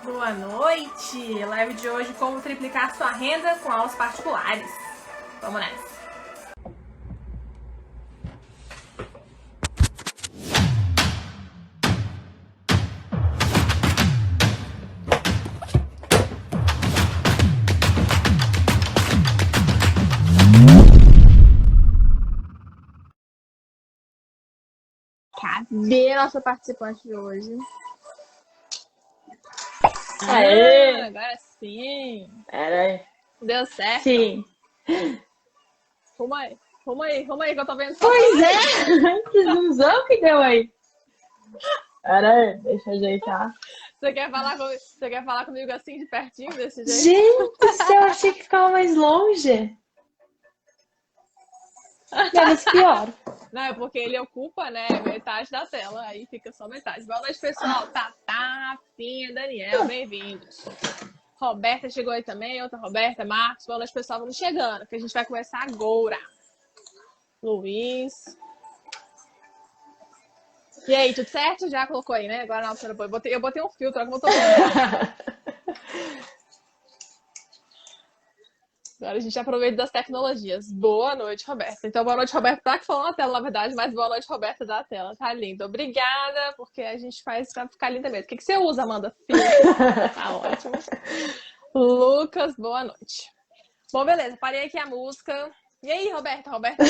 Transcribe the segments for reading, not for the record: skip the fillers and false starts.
Boa noite! Live de hoje, como triplicar sua renda com aulas particulares. Vamos nessa! Cadê a nossa participante de hoje? Aê! Agora sim! Pera aí. Deu certo? Sim. Vamos aí, que eu tô vendo só. Pois é! Que zoomzão que deu aí. Pera aí, deixa eu ajeitar. Você quer falar comigo assim, de pertinho, desse jeito? Gente do céu, achei que ficava mais longe. Menos pior. Não, é porque ele ocupa, né, metade da tela, aí fica só metade. Boa noite, pessoal. Tatá, Rafinha, Daniel, bem-vindos. Roberta chegou aí também, outra Roberta, Marcos. Boa noite, pessoal. Vamos chegando, que a gente vai começar agora. Luiz. E aí, tudo certo? Já colocou aí, né? Agora não, você não pôs. Eu botei um filtro, olha como eu tô vendo. Agora a gente aproveita das tecnologias. Boa noite, Roberta. Então, boa noite, Roberta. Tá que falando na tela, na verdade, mas boa noite, Roberta, da tela. Tá lindo. Obrigada, porque a gente faz pra ficar linda mesmo. O que você usa, Amanda? Filtro. Tá ótimo. Lucas, boa noite. Bom, beleza. Parei aqui a música. E aí, Roberta? Roberta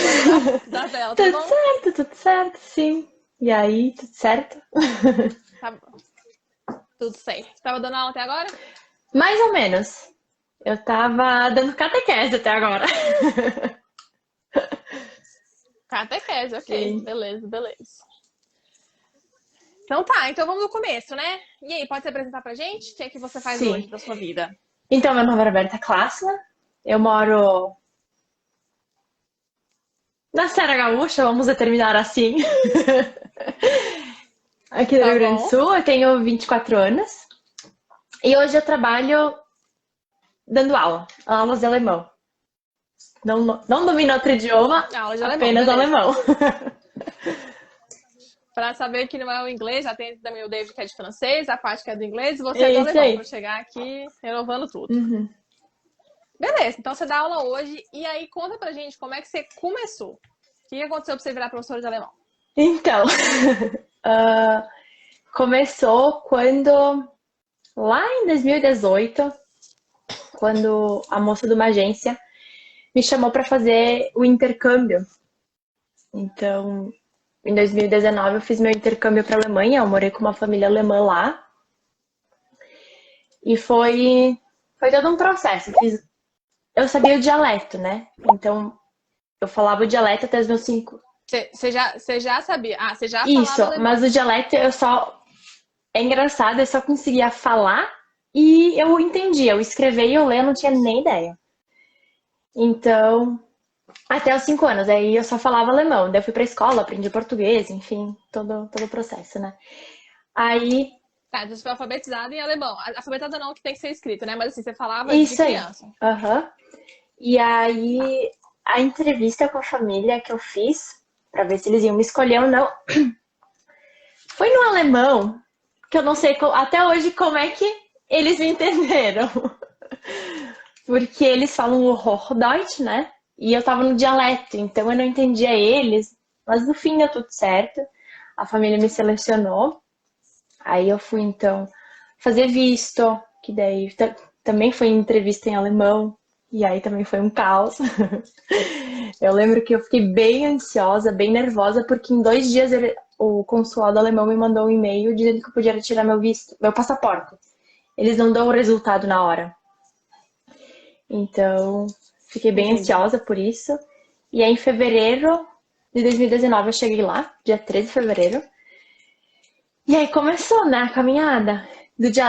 da tela, tá bom? Tudo certo, sim. E aí, tudo certo? Tá bom. Tudo certo. Tava dando aula até agora? Mais ou menos. Eu tava dando catequese até agora. Catequese, ok. Sim. Beleza. Então tá, então vamos do começo, né? E aí, pode se apresentar pra gente? O que é que você faz hoje Sim. da sua vida? Então, meu nome é Roberta Klassner. Eu moro na Serra Gaúcha, vamos determinar assim. Aqui no Tá Rio Grande do bom. Sul, eu tenho 24 anos. E hoje eu trabalho dando aulas de alemão. Não domino outro idioma, Aula de alemão, apenas beleza. alemão. Pra saber que não é o inglês, já tem também o David que é de francês, a parte que é do inglês, e você é É do isso alemão, pra aí. chegar aqui renovando tudo. Uhum. Beleza, então você dá aula hoje, e aí conta pra gente como é que você começou. O que aconteceu pra você virar professora de alemão? Então, começou quando, lá em 2018, quando a moça de uma agência me chamou para fazer o intercâmbio. Então, em 2019 eu fiz meu intercâmbio para a Alemanha, eu morei com uma família alemã lá. E foi todo um processo. Eu sabia o dialeto, né? Então, eu falava o dialeto até os meus 5. Você já sabia? Ah, você já Isso, falava mas alemão. o dialeto eu só. É engraçado, eu só conseguia falar e eu entendia. Eu escrever e eu ler, eu não tinha nem ideia. Então, até os 5 anos, aí eu só falava alemão. Daí eu fui pra escola, aprendi português, enfim, todo o processo, né? Aí, Tá, então você foi alfabetizada em alemão. Alfabetizada não, que tem que ser escrito, né? Mas assim, você falava de isso aí. criança. Aham. E aí, a entrevista com a família que eu fiz, pra ver se eles iam me escolher ou não, foi no alemão, que eu não sei até hoje como é que eles me entenderam. Porque eles falam o Hochdeutsch, né? E eu tava no dialeto, então eu não entendia eles. Mas no fim deu tudo certo. A família me selecionou. Aí eu fui, então, fazer visto, que daí também foi entrevista em alemão. E aí também foi um caos. Eu lembro que eu fiquei bem ansiosa, bem nervosa, porque em 2 dias o consulado alemão me mandou um e-mail dizendo que eu podia retirar meu visto, meu passaporte. Eles não dão o resultado na hora. Então, fiquei bem Entendi. ansiosa por isso. E aí, em fevereiro de 2019, eu cheguei lá, dia 13 de fevereiro. E aí começou, né, a caminhada.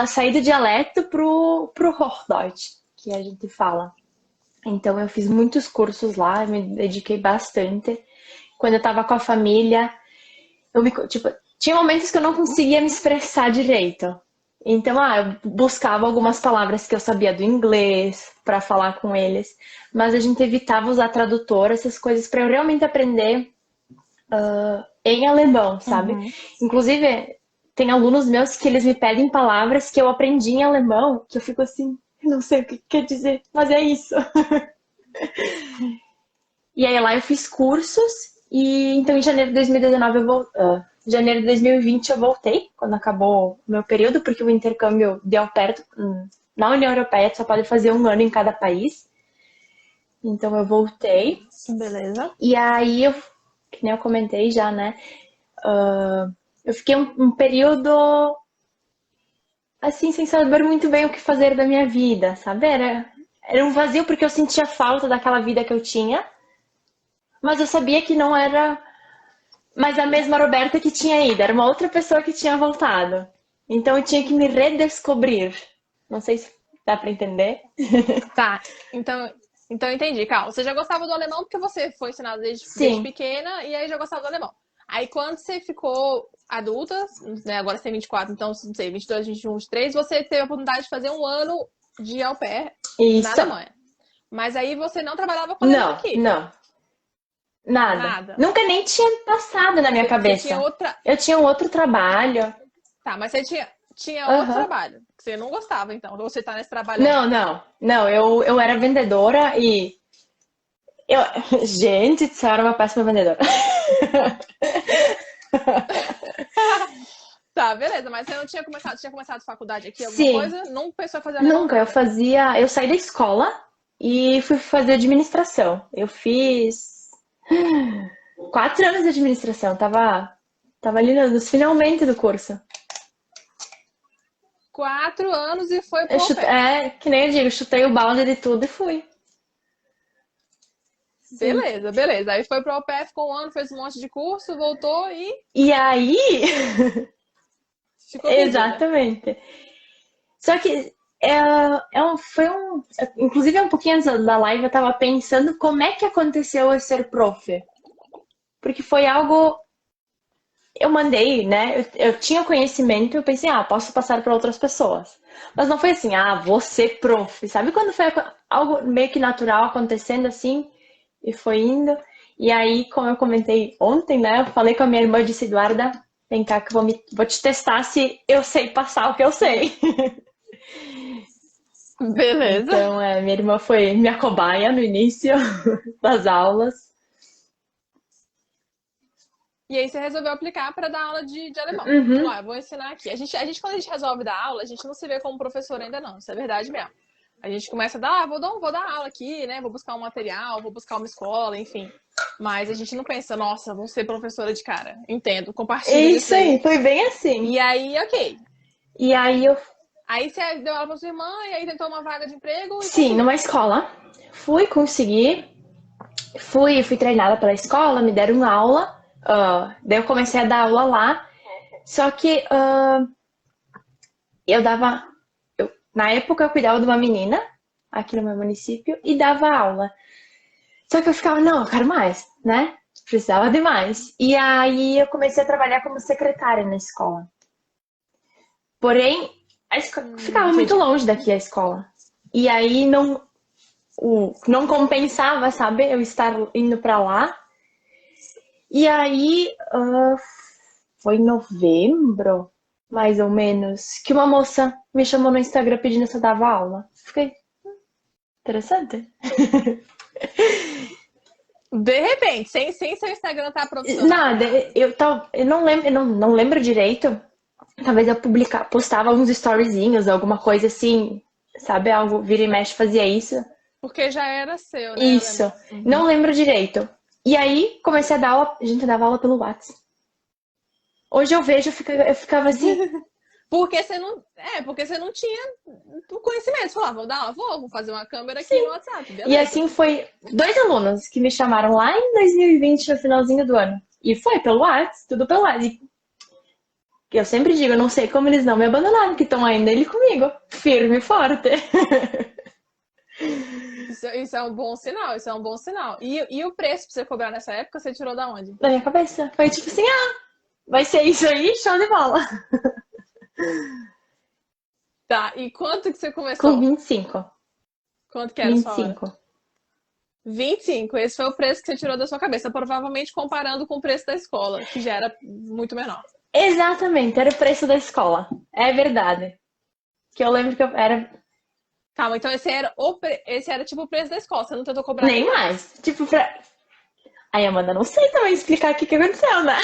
Sair do dialeto pro Hochdeutsch, que a gente fala. Então, eu fiz muitos cursos lá, me dediquei bastante. Quando eu tava com a família, tipo, tinha momentos que eu não conseguia me expressar direito. Então, eu buscava algumas palavras que eu sabia do inglês para falar com eles, mas a gente evitava usar tradutor, essas coisas, para eu realmente aprender em alemão, sabe? Uhum. Inclusive, tem alunos meus que eles me pedem palavras que eu aprendi em alemão, que eu fico assim, não sei o que quer dizer, mas é isso. E aí lá eu fiz cursos e então em janeiro de 2019 janeiro de 2020 eu voltei, quando acabou o meu período, porque o intercâmbio deu perto. Na União Europeia tu só pode fazer um ano em cada país. Então eu voltei. Beleza. E aí que nem eu comentei já, né? Eu fiquei um período assim, sem saber muito bem o que fazer da minha vida, sabe? Era um vazio porque eu sentia falta daquela vida que eu tinha, mas eu sabia que não era mais a mesma Roberta que tinha ido, era uma outra pessoa que tinha voltado. Então eu tinha que me redescobrir. Não sei se dá pra entender. Tá, então eu entendi, Carl. Você já gostava do alemão porque você foi ensinada desde Sim, pequena e aí já gostava do alemão. Aí quando você ficou adulta, né, agora você tem 24, então, não sei, 22, 21, 23, você teve a oportunidade de fazer um ano de au pair na isso. Alemanha. Mas aí você não trabalhava com alemão Não, aqui, não, nada. nada. Nunca nem tinha passado na minha Você tinha cabeça. outra. Eu tinha um outro trabalho. Tá, mas você tinha outro Aham. trabalho, que você não gostava, então. Ou você tá nesse trabalho Não, ainda. não, não. Eu era vendedora e eu, gente, isso era uma péssima vendedora. Tá, beleza, mas você não tinha começado faculdade aqui, alguma Sim, coisa? Não pensou em fazer alemão, nunca. nada. Eu saí da escola e fui fazer administração. Eu fiz 4 anos de administração. Tava ali nos finalmente do curso. 4 anos e foi pro au pair. Que nem eu digo, chutei o balde de tudo e fui. Sim. Beleza, beleza. Aí foi pro au pair, ficou um ano, fez um monte de curso, voltou e E aí, ficou perdida. exatamente. Só que foi um. Inclusive, um pouquinho antes da live, eu tava pensando como é que aconteceu eu ser prof. Porque foi algo. Eu mandei, né? Eu tinha conhecimento, eu pensei, posso passar para outras pessoas. Mas não foi assim, vou ser prof. Sabe quando foi algo meio que natural acontecendo assim? E foi indo. E aí, como eu comentei ontem, né? Eu falei com a minha irmã, eu disse, Eduarda, vem cá que eu vou te testar se eu sei passar o que eu sei. Beleza. Então, minha irmã foi minha cobaia no início das aulas. E aí você resolveu aplicar para dar aula de alemão. Falou, Uhum. eu vou ensinar aqui. Quando a gente resolve dar aula, a gente não se vê como professor ainda não. Isso é verdade mesmo. A gente começa a dar, vou dar aula aqui, né? Vou buscar um material, vou buscar uma escola, enfim. Mas a gente não pensa, nossa, vou ser professora de cara. Entendo, compartilho disso Isso aí, aí. foi bem assim. E aí, ok. E aí eu, Aí você deu aula pra sua irmã e aí tentou uma vaga de emprego e sim, conseguiu. numa escola, fui conseguir, fui treinada pela escola, me deram aula, daí eu comecei a dar aula lá, só que eu dava, na época eu cuidava de uma menina aqui no meu município e dava aula. Só que eu ficava, não, eu quero mais, né? Precisava de mais. E aí eu comecei a trabalhar como secretária na escola. Porém, a escola ficava muito Entendi. longe daqui a escola. E aí não compensava, sabe? Eu estar indo pra lá. E aí foi em novembro, mais ou menos, que uma moça me chamou no Instagram pedindo se eu dava aula. Fiquei interessante. De repente, sem seu Instagram estar profissional nem Nada, nada. eu não lembro, não lembro direito. Talvez eu postava uns storyzinhos, alguma coisa assim, sabe? Algo vira e mexe fazia isso. Porque já era seu, né, Isso. alemão? Uhum. Não lembro direito. E aí comecei a dar aula, a gente dava aula pelo WhatsApp. Hoje eu vejo, eu ficava assim, Porque você não tinha o conhecimento. Você falava, vou dar aula, vou fazer uma câmera aqui no sim. WhatsApp, E beleza. assim foi 2 alunos que me chamaram lá em 2020, no finalzinho do ano. E foi pelo WhatsApp, tudo pelo WhatsApp. E eu sempre digo, eu não sei como eles não me abandonaram, que estão ainda ali comigo, firme e forte. Isso é um bom sinal, isso é um bom sinal. E o preço pra você cobrar nessa época, você tirou da onde? Na minha cabeça. Foi tipo assim, vai ser isso aí, show de bola. Tá, e quanto que você Com começou? 25. Quanto que era a vinte e sua hora? cinco 25. Esse foi o preço que você tirou da sua cabeça, provavelmente comparando com o preço da escola, que já era muito menor. Exatamente, era o preço da escola. É verdade. Que eu lembro que eu era Calma, então esse era tipo o preço da escola, você não tentou cobrar nem nem mais. mais. Tipo, pra. Aí, Amanda, não sei também explicar o que que aconteceu, né?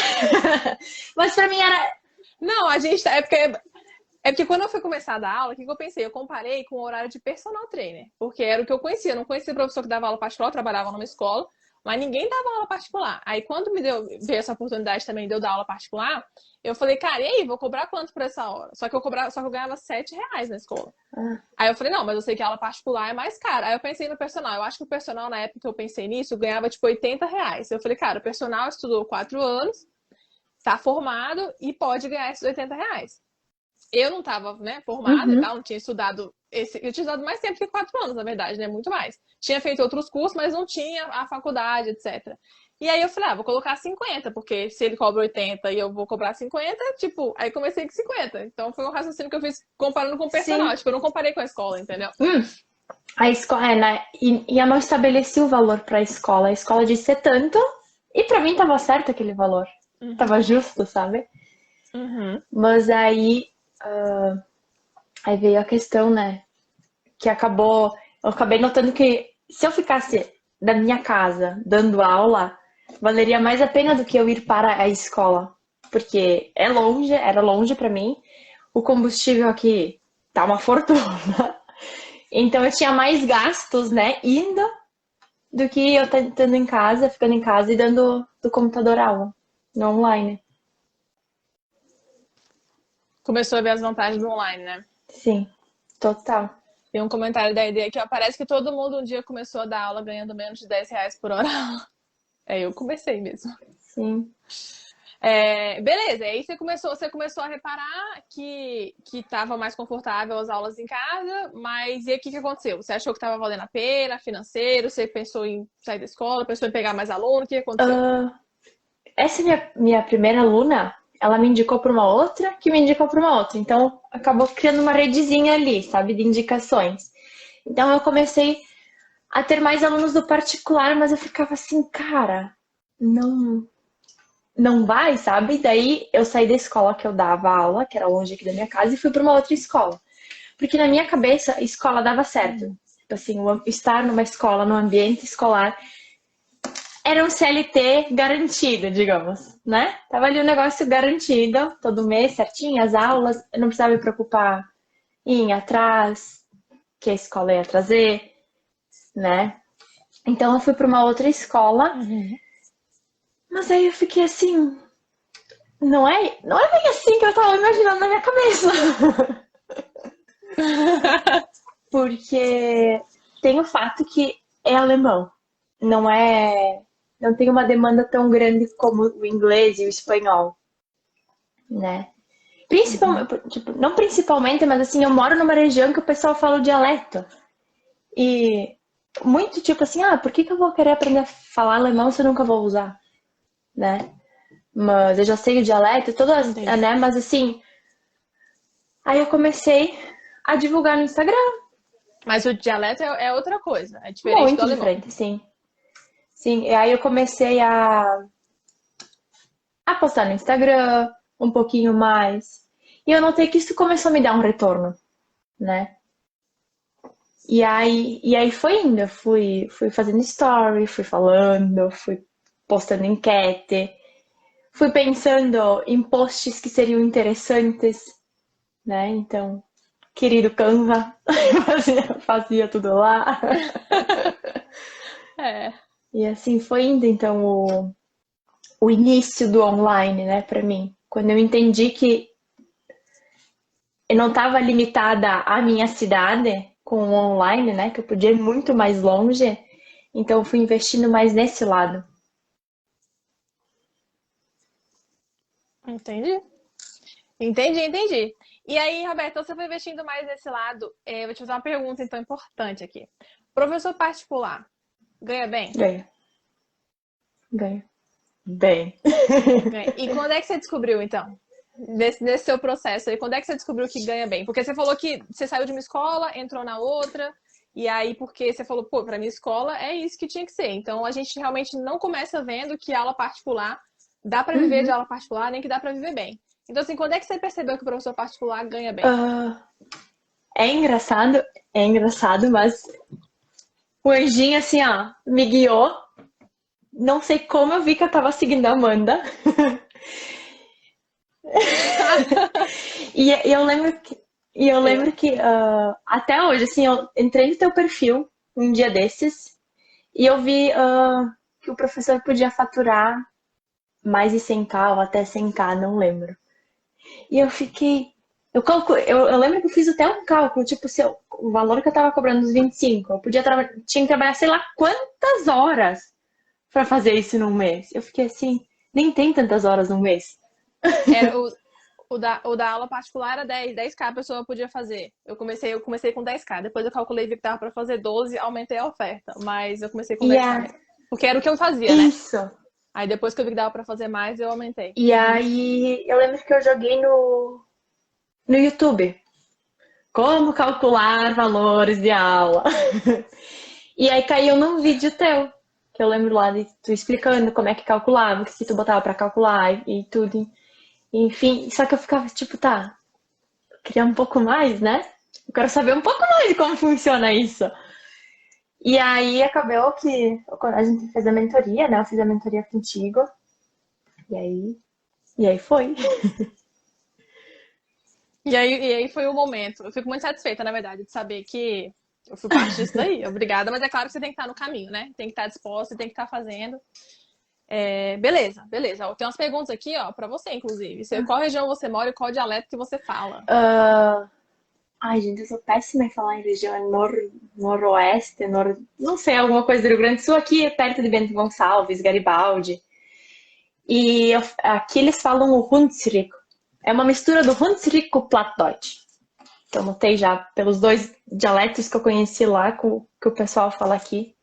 Mas pra mim era. Não, a gente tá. É porque quando eu fui começar a dar aula, o que que eu pensei? Eu comparei com o horário de personal trainer, porque era o que eu conhecia. Eu não conhecia professor que dava aula particular, eu trabalhava numa escola, mas ninguém dava aula particular. Aí quando veio essa oportunidade também de eu dar aula particular, eu falei, cara, e aí, vou cobrar quanto por essa hora? Só que eu ganhava R$ 7 na escola. Ah, Aí eu falei, não, mas eu sei que a aula particular é mais cara. Aí eu pensei no personal. Eu acho que o personal, na época que eu pensei nisso, ganhava tipo R$ 80. Eu falei, cara, o personal estudou 4 anos, tá formado e pode ganhar esses R$ 80. Eu não estava, né, formada e uhum. tal, não tinha estudado eu tinha estudado mais tempo que 4 anos, na verdade, né, muito mais. Tinha feito outros cursos, mas não tinha a faculdade, etc. E aí eu falei, vou colocar 50, porque se ele cobra 80 e eu vou cobrar 50, tipo, aí comecei com 50. Então foi um raciocínio que eu fiz comparando com o personal, Sim. tipo, eu não comparei com a escola, entendeu? A escola, né? E eu não estabeleci o valor pra escola. A escola disse ser tanto, e pra mim tava certo aquele valor. Tava Uhum. justo, sabe? Uhum. Mas aí veio a questão, né? Que acabou. Eu acabei notando que se eu ficasse da minha casa dando aula, valeria mais a pena do que eu ir para a escola. Porque é longe, era longe pra mim. O combustível aqui tá uma fortuna. Então eu tinha mais gastos, né, indo do que eu estando em casa, ficando em casa e dando do computador aula, no online. Começou a ver as vantagens do online, né? Sim, total. Tem um comentário da ideia aqui, ó. Parece que todo mundo um dia começou a dar aula ganhando menos de R$ 10 por hora. É, eu comecei mesmo. Sim. Beleza, aí você começou a reparar que estava mais confortável as aulas em casa, mas e aí o que aconteceu? Você achou que estava valendo a pena, financeiro? Você pensou em sair da escola, pensou em pegar mais aluno? O que aconteceu? Essa minha primeira aluna, ela me indicou para uma outra, que me indicou para uma outra. Então, acabou criando uma redezinha ali, sabe, de indicações. Então, eu comecei a ter mais alunos do particular, mas eu ficava assim, cara, não, não vai, sabe? Daí eu saí da escola que eu dava aula, que era longe aqui da minha casa, e fui para uma outra escola. Porque na minha cabeça, a escola dava certo. Tipo assim, estar numa escola, num ambiente escolar, era um CLT garantido, digamos, né? Tava ali um negócio garantido, todo mês, certinho, as aulas, eu não precisava me preocupar em ir atrás, que a escola ia trazer, né? Então eu fui para uma outra escola, Uhum. mas aí eu fiquei assim, não é bem assim que eu tava imaginando na minha cabeça. Porque tem o fato que é alemão, não é, não tem uma demanda tão grande como o inglês e o espanhol, né? Uhum. Principalmente, tipo, não principalmente, mas assim, eu moro numa região que o pessoal fala o dialeto. E muito tipo assim, por que que eu vou querer aprender a falar alemão se eu nunca vou usar, né? Mas eu já sei o dialeto, todas, Entendi. né? Mas assim, aí eu comecei a divulgar no Instagram, Mas o dialeto é outra coisa, é diferente do muito alemão. diferente, sim. Sim, e aí eu comecei a postar no Instagram um pouquinho mais. E eu notei que isso começou a me dar um retorno, né? E aí foi indo, eu fui fazendo story, fui falando, fui postando enquete, fui pensando em posts que seriam interessantes, né? Então, querido Canva, fazia tudo lá. É. E assim foi indo, então, o início do online, né, pra mim. Quando eu entendi que eu não estava limitada à minha cidade com o online, né, que eu podia ir muito mais longe, então eu fui investindo mais nesse lado. Entendi. Entendi. E aí, Roberto, então você foi investindo mais nesse lado. Eu vou te fazer uma pergunta, então, importante aqui. Professor particular, ganha bem? Ganha, ganha. Bem. Ganha. E quando é que você descobriu, então? Nesse seu processo aí, quando é que você descobriu que ganha bem? Porque você falou que você saiu de uma escola, entrou na outra, e aí porque você falou, pô, pra minha escola é isso que tinha que ser. Então a gente realmente não começa vendo que aula particular dá pra viver de Uhum. aula particular, nem que dá pra viver bem. Então, assim, quando é que você percebeu que o professor particular ganha bem? Ah, é engraçado, mas o anjinho, assim, ó, me guiou. Não sei como eu vi que eu tava seguindo a Amanda. E eu lembro que, até hoje, assim, eu entrei no teu perfil um dia desses e eu vi que o professor podia faturar mais de 100k ou até 100k, não lembro. E eu fiquei. Eu lembro que eu fiz até um cálculo, tipo, se o valor que eu tava cobrando, os 25, eu tinha que trabalhar sei lá quantas horas pra fazer isso num mês. Eu fiquei assim, nem tem tantas horas num mês. Era o da aula particular era 10k a pessoa podia fazer. Eu comecei com 10k, depois eu calculei vi que dava pra fazer 12, aumentei a oferta, mas eu comecei com E 10k a... mesmo. Porque era o que eu fazia, né? Isso. Aí depois que eu vi que dava pra fazer mais, eu aumentei. E aí eu lembro que eu joguei no YouTube. Como calcular valores de aula. E aí caiu num vídeo teu, que eu lembro lá de tu explicando como é que calculava, o que tu botava pra calcular e tudo. Enfim, só que eu ficava tipo, tá, eu queria um pouco mais, né? Eu quero saber um pouco mais de como funciona isso. E aí acabou que a gente fez a mentoria, né? Eu fiz a mentoria contigo. E aí foi. E aí foi o momento. Eu fico muito satisfeita, na verdade, de saber que eu fui parte disso daí. Obrigada, mas é claro que você tem que estar no caminho, né? Tem que estar disposto e tem que estar fazendo. Beleza, beleza. Tem umas perguntas aqui, ó, pra você, inclusive. Qual região você mora e qual dialeto que você fala? Ai, gente, eu sou péssima em falar em região noroeste, não sei, alguma coisa do Rio Grande do Sul. Aqui é perto de Bento Gonçalves, Garibaldi. E aqui eles falam o Hunsrück. É uma mistura do Hunsrück com o Plattdeutsch. Que eu notei já pelos dois dialetos que eu conheci lá, que o pessoal fala aqui.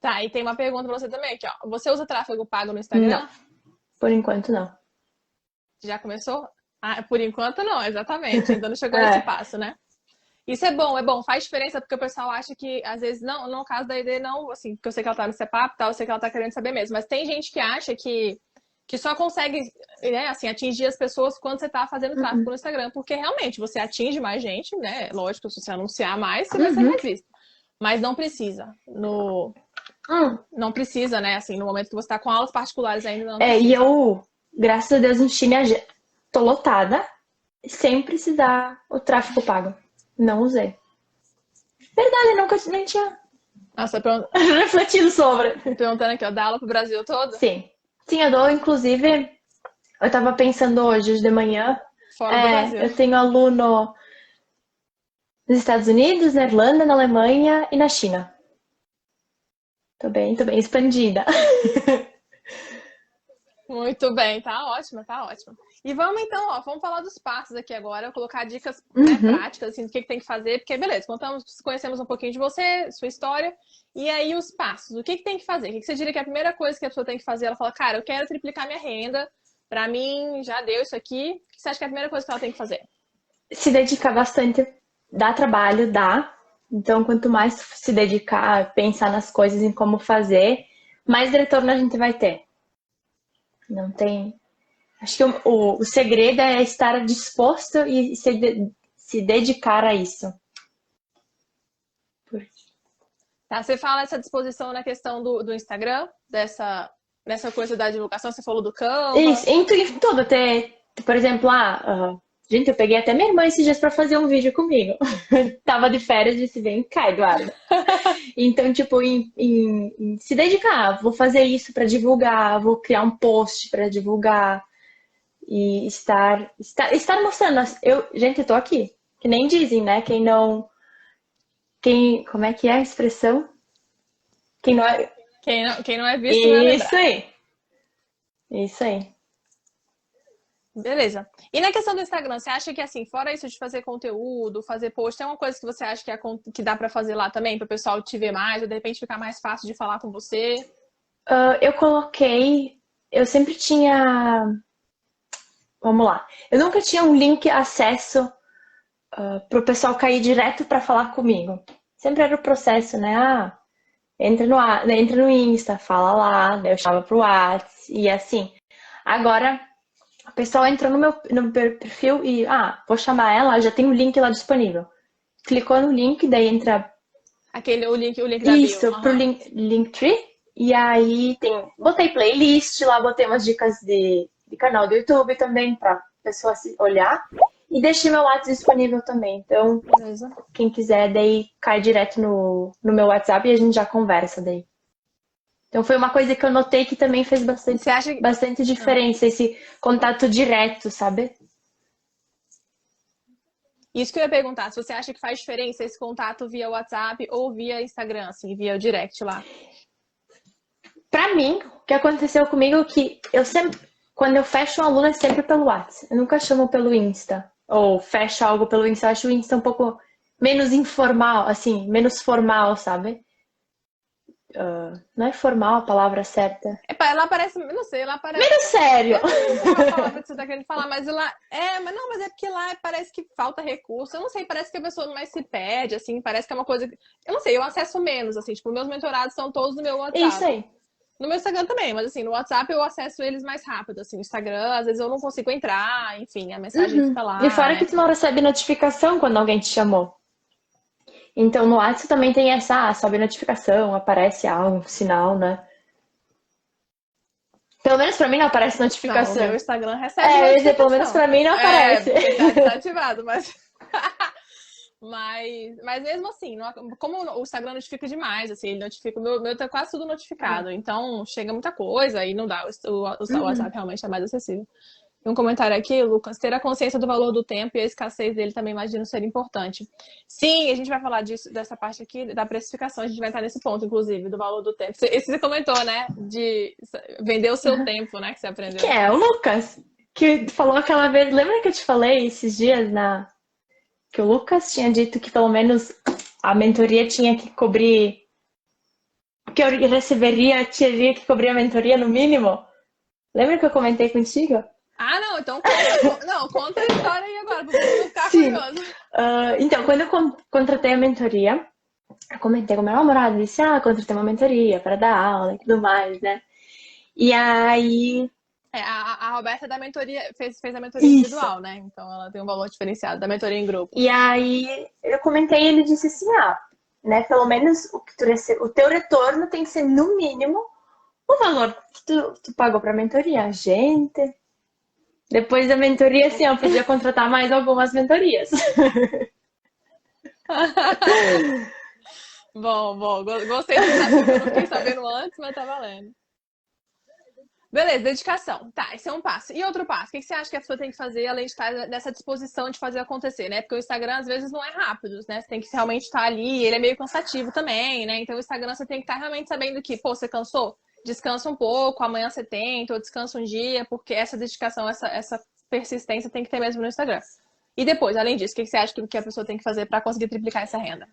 Tá, e tem uma pergunta pra você também aqui, ó. Você usa tráfego pago no Não, Instagram? por enquanto não. Já começou? Ah, por enquanto não, exatamente. Ainda não chegou nesse É. passo, né? Isso é bom, faz diferença porque o pessoal acha que, às vezes, não, no caso da ID, não, assim, porque eu sei que ela tá no CEPAP e tal, eu sei que ela tá querendo saber mesmo, mas tem gente que acha que só consegue, né, assim, atingir as pessoas quando você tá fazendo tráfego no Instagram, porque realmente você atinge mais gente, né? Lógico, se você anunciar mais, você vai ser mais visto. Mas não precisa. Não precisa, né? Assim, no momento que você tá com aulas particulares ainda não precisa. E eu, graças a Deus, enchi minha agenda. Tô lotada, sem precisar o tráfego pago. Não usei. Verdade, nunca nem tinha Nossa, refletido sobre. perguntando aqui, ó, dá aula pro Brasil todo? Sim. Sim, eu dou, inclusive, eu tava pensando hoje de manhã, Fora do Brasil. eu tenho aluno nos Estados Unidos, na Irlanda, na Alemanha e na China. Tô bem expandida. Muito bem, tá ótimo, tá ótimo. E vamos então, ó, vamos falar dos passos aqui agora, colocar dicas, né, práticas, assim, do que tem que fazer, porque beleza, conhecemos um pouquinho de você, sua história, e aí os passos, o que tem que fazer? O que você diria que é a primeira coisa que a pessoa tem que fazer? Ela fala, cara, eu quero triplicar minha renda, pra mim já deu isso aqui, o que você acha que é a primeira coisa que ela tem que fazer? Se dedicar bastante, dá trabalho, dá. Então, quanto mais se dedicar, pensar nas coisas, em como fazer, mais retorno a gente vai ter. Não tem. Acho que o segredo é estar disposto e se dedicar a isso. Tá, você fala essa disposição na questão do Instagram, nessa coisa da divulgação, você falou do Canva. Isso, em tudo, até, por exemplo, gente, eu peguei até minha irmã esses dias pra fazer um vídeo comigo. Tava de férias e disse, vem cá, Eduardo. Então, tipo, em se dedicar, vou fazer isso pra divulgar, vou criar um post pra divulgar e estar mostrando. Gente, eu tô aqui. Que nem dizem, né? Como é que é a expressão? Quem não é. Quem não é visto não é Isso lembrado. aí. Isso aí. Beleza. E na questão do Instagram, você acha que, assim, fora isso de fazer conteúdo, fazer post, tem uma coisa que você acha que dá pra fazer lá também, para o pessoal te ver mais, ou de repente ficar mais fácil de falar com você? Eu coloquei. Eu sempre tinha. Vamos lá. Eu nunca tinha um link acesso para o pessoal cair direto para falar comigo. Sempre era o processo, né? Entra no Insta, fala lá, daí eu chamava pro WhatsApp e assim. Agora, a pessoa entrou no meu perfil e, vou chamar ela, já tem o link lá disponível. Clicou no link, daí entra O link da bio. isso pro Linktree. E aí botei playlist lá, botei umas dicas de canal do YouTube também pra pessoa olhar. E deixei meu WhatsApp disponível também. Então, Beleza. quem quiser, daí cai direto no meu WhatsApp e a gente já conversa daí. Então foi uma coisa que eu notei que também fez Você acha que... bastante diferença, esse contato direto, sabe? Isso que eu ia perguntar, se você acha que faz diferença esse contato via WhatsApp ou via Instagram, assim, via o direct lá? Pra mim, o que aconteceu comigo é que eu sempre, quando eu fecho um aluno é sempre pelo WhatsApp. Eu nunca chamo pelo Insta. Ou fecho algo pelo Insta. Eu acho o Insta um pouco menos informal, assim, menos formal, sabe? Não é formal a palavra certa. Ela parece, não sei, ela parece. Menos sério. Eu não sei qual a palavra que você tá querendo falar, mas ela. Mas é porque lá parece que falta recurso. Eu não sei, parece que a pessoa mais se perde, assim, parece que é uma coisa. Eu não sei, eu acesso menos, assim, tipo, meus mentorados são todos no meu É isso WhatsApp. aí. No meu Instagram também, mas assim, no WhatsApp eu acesso eles mais rápido, assim, no Instagram, às vezes eu não consigo entrar, enfim, a mensagem fica E lá, fora que né? tu não recebe notificação quando alguém te chamou. Então no WhatsApp também tem essa, sobe notificação, aparece algo, sinal, né? Pelo menos pra mim não aparece Não, o notificação. meu Instagram recebe Eu ia dizer, pelo menos notificação. pra mim não aparece. Porque tá ativado, mas. Mas mesmo assim, como o Instagram notifica demais, assim, ele notifica, o meu tá quase tudo notificado, então chega muita coisa e não dá, o WhatsApp realmente é mais acessível. Tem um comentário aqui, Lucas, ter a consciência do valor do tempo e a escassez dele também imagino ser importante. Sim, a gente vai falar dessa parte aqui, da precificação, a gente vai entrar nesse ponto, inclusive, do valor do tempo. Esse você comentou, né, de vender o seu tempo, né, que você aprendeu. Que é o Lucas, que falou aquela vez, lembra que eu te falei esses dias que o Lucas tinha dito que pelo menos a mentoria tinha que cobrir, que eu receberia, teria que cobrir a mentoria no mínimo? Lembra que eu comentei contigo? Não, então conta a história aí agora, pra eu ficar Sim. curioso. Então, quando eu contratei a mentoria, eu comentei com meu namorado, disse, contratei uma mentoria para dar aula e tudo mais, né? E aí... A Roberta da mentoria fez a mentoria Isso. individual, né? Então ela tem um valor diferenciado da mentoria em grupo. E aí eu comentei e ele disse assim, né, pelo menos o teu retorno tem que ser no mínimo o valor que tu pagou pra mentoria. Gente, depois da mentoria, assim, eu podia contratar mais algumas mentorias. Bom, gostei do desafio, eu não fiquei sabendo antes, mas tá valendo. Beleza, dedicação. Tá, esse é um passo. E outro passo? O que você acha que a pessoa tem que fazer além de estar nessa disposição de fazer acontecer, né? Porque o Instagram às vezes não é rápido, né? Você tem que realmente estar ali, ele é meio cansativo também, né? Então o Instagram você tem que estar realmente sabendo que, pô, você cansou? Descansa um pouco, amanhã você tenta, ou descansa um dia, porque essa dedicação, essa persistência tem que ter mesmo no Instagram. E depois, além disso, o que você acha que a pessoa tem que fazer para conseguir triplicar essa renda?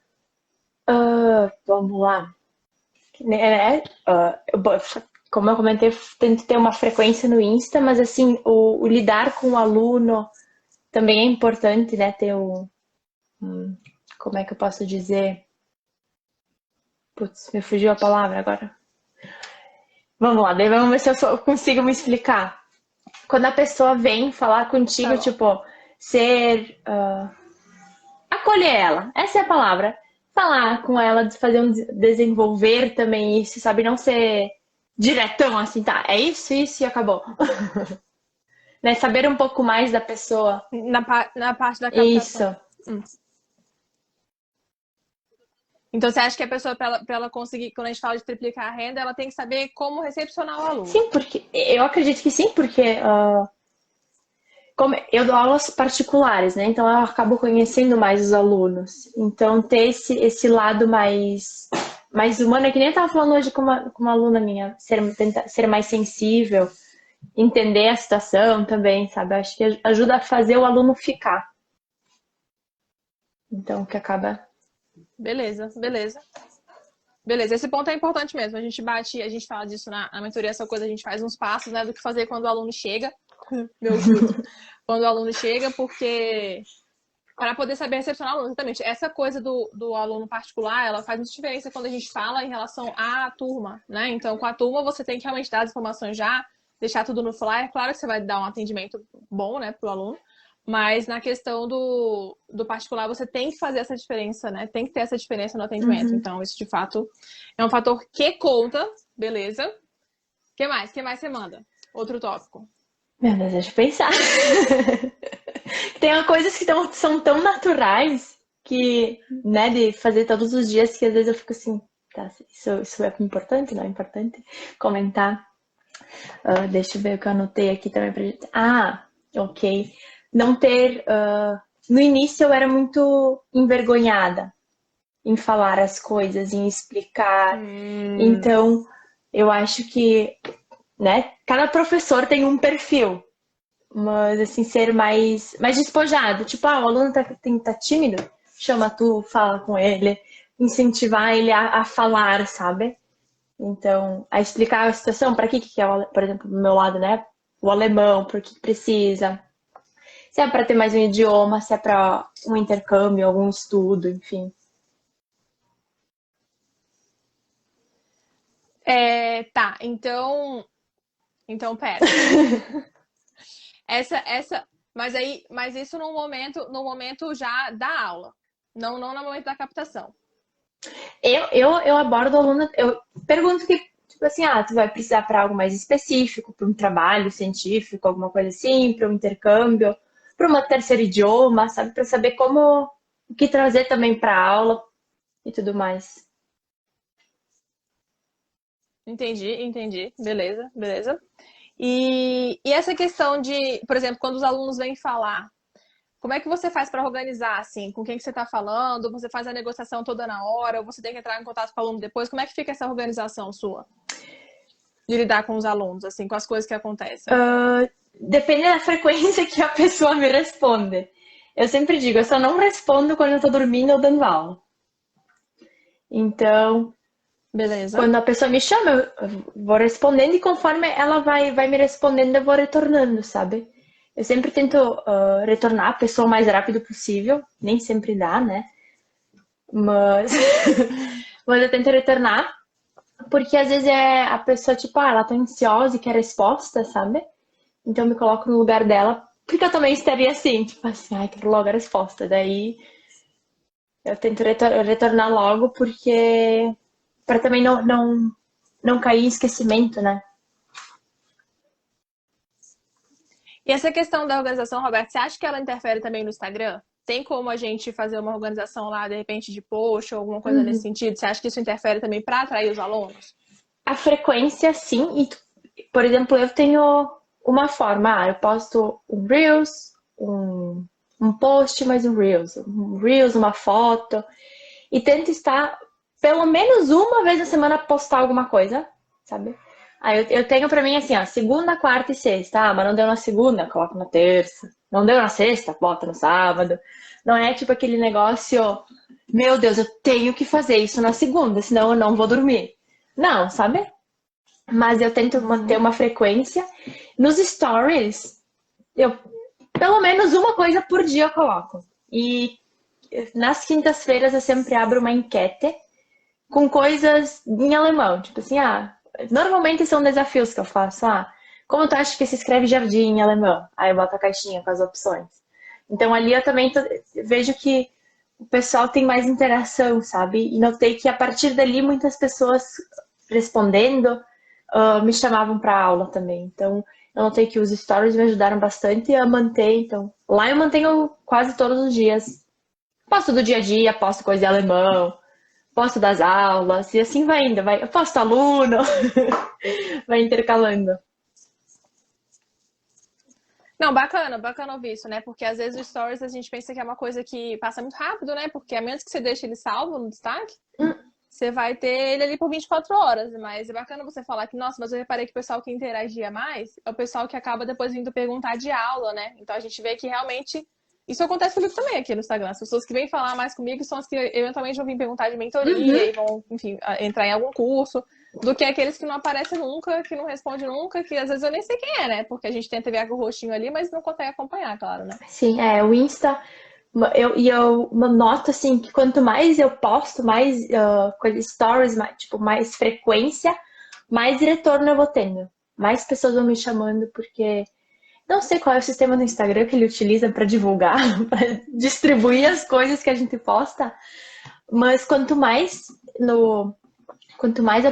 Vamos lá. Como eu comentei, eu tento ter uma frequência no Insta, mas assim, o lidar com o aluno também é importante, né? Ter como é que eu posso dizer? Putz, me fugiu a palavra agora. Vamos lá, daí vamos ver se eu consigo me explicar. Quando a pessoa vem falar contigo, tipo, acolher ela, essa é a palavra. Falar com ela, fazer desenvolver também isso, sabe? Não ser diretão assim, tá? É isso e acabou. Né? Saber um pouco mais da pessoa. Na parte da captação. Isso. Então, você acha que a pessoa, para ela conseguir, quando a gente fala de triplicar a renda, ela tem que saber como recepcionar o aluno? Sim, porque eu acredito que sim, porque como eu dou aulas particulares, né? Então eu acabo conhecendo mais os alunos. Então ter esse lado mais humano, é que nem eu estava falando hoje com uma aluna minha, tentar ser mais sensível, entender a situação também, sabe? Acho que ajuda a fazer o aluno ficar. Então, que acaba... Beleza. Esse ponto é importante mesmo. A gente fala disso na mentoria, essa coisa, a gente faz uns passos, né, do que fazer quando o aluno chega. Meu Deus. Quando o aluno chega, porque para poder saber recepcionar o aluno, exatamente. Essa coisa do aluno particular, ela faz muita diferença quando a gente fala em relação à turma, né? Então, com a turma, você tem que realmente dar as informações já deixar tudo no flyer. Claro que você vai dar um atendimento bom, né, pro aluno, mas na questão do particular, você tem que fazer essa diferença, né? Tem que ter essa diferença no atendimento. Uhum. Então, isso de fato é um fator que conta, beleza? O que mais? O que mais você manda? Outro tópico. Meu Deus, deixa eu pensar. Tem coisas que são tão naturais que, né, de fazer todos os dias que às vezes eu fico assim, tá, isso é importante, não é importante comentar. Deixa eu ver o que eu anotei aqui também pra gente. Ah, ok. Não ter. No início eu era muito envergonhada em falar as coisas, em explicar. Então, eu acho que, né, cada professor tem um perfil. Mas, assim, ser mais despojado. Tipo, o aluno tá tímido, chama tu, fala com ele, incentivar ele a falar, sabe? Então, a explicar a situação, para que é, por exemplo, do meu lado, né? O alemão, por que precisa. Se é para ter mais um idioma, se é para um intercâmbio, algum estudo, enfim. Tá, então, pera. Mas isso no momento já da aula, não no momento da captação. Eu abordo o aluno, eu pergunto que, tipo assim, tu vai precisar para algo mais específico, para um trabalho científico, alguma coisa assim, para um intercâmbio, para um terceiro idioma, sabe? Para saber o que trazer também para a aula e tudo mais. Entendi. Beleza. E essa questão de, por exemplo, quando os alunos vêm falar, como é que você faz para organizar, assim, com quem que você está falando? Você faz a negociação toda na hora? Ou você tem que entrar em contato com o aluno depois? Como é que fica essa organização sua? De lidar com os alunos, assim, com as coisas que acontecem? Depende da frequência que a pessoa me responde. Eu sempre digo, eu só não respondo quando eu tô dormindo ou dando aula. Então, Beleza. quando a pessoa me chama, eu vou respondendo e conforme ela vai me respondendo, eu vou retornando, sabe? Eu sempre tento retornar a pessoa o mais rápido possível. Nem sempre dá, né? Mas, mas eu tento retornar. Porque às vezes a pessoa, tipo, ela tá ansiosa e quer resposta, sabe? Então eu me coloco no lugar dela. Porque eu também estaria assim, tipo assim, quero logo a resposta. Daí eu tento retornar logo, porque para também não cair em esquecimento, né? E essa questão da organização, Roberto, você acha que ela interfere também no Instagram? Tem como a gente fazer uma organização lá, de repente, de post ou alguma coisa nesse sentido? Você acha que isso interfere também para atrair os alunos? A frequência, sim. E, por exemplo, eu tenho uma forma. Eu posto um Reels, um post, mais um Reels. Um Reels, uma foto. E tento estar pelo menos uma vez na semana postar alguma coisa, sabe? Aí eu tenho pra mim assim, segunda, quarta e sexta. Mas não deu na segunda, coloco na terça. Não deu na sexta, bota no sábado. Não é tipo aquele negócio, meu Deus, eu tenho que fazer isso na segunda, senão eu não vou dormir. Não, sabe? Mas eu tento manter uma frequência. Nos stories, eu pelo menos uma coisa por dia eu coloco. E nas quintas-feiras eu sempre abro uma enquete com coisas em alemão. Tipo assim, normalmente são desafios que eu faço. Como tu acha que se escreve jardim em alemão? Aí eu boto a caixinha com as opções. Então ali eu também vejo que o pessoal tem mais interação, sabe? E notei que a partir dali muitas pessoas respondendo me chamavam para aula também. Então eu notei que os stories me ajudaram bastante a manter. Então lá eu mantenho quase todos os dias. Posto do dia a dia, posto coisa de alemão, posto das aulas, e assim vai indo. Eu posto aluno, vai intercalando. Não, bacana ouvir isso, né? Porque às vezes os stories a gente pensa que é uma coisa que passa muito rápido, né? Porque a menos que você deixe ele salvo no destaque, você vai ter ele ali por 24 horas. Mas é bacana você falar que, nossa, mas eu reparei que o pessoal que interagia mais é o pessoal que acaba depois vindo perguntar de aula, né? Então a gente vê que realmente isso acontece comigo também aqui no Instagram. As pessoas que vêm falar mais comigo são as que eventualmente vão vir perguntar de mentoria e vão, enfim, entrar em algum curso, do que aqueles que não aparecem nunca, que não respondem nunca, que às vezes eu nem sei quem é, né? Porque a gente tenta ver com o rostinho ali, mas não consegue acompanhar, claro, né? Sim, o Insta. Eu noto assim que quanto mais eu posto, mais stories, mais frequência, mais retorno eu vou tendo. mais pessoas vão me chamando, porque não sei qual é o sistema do Instagram que ele utiliza para divulgar, para distribuir as coisas que a gente posta, mas quanto mais eu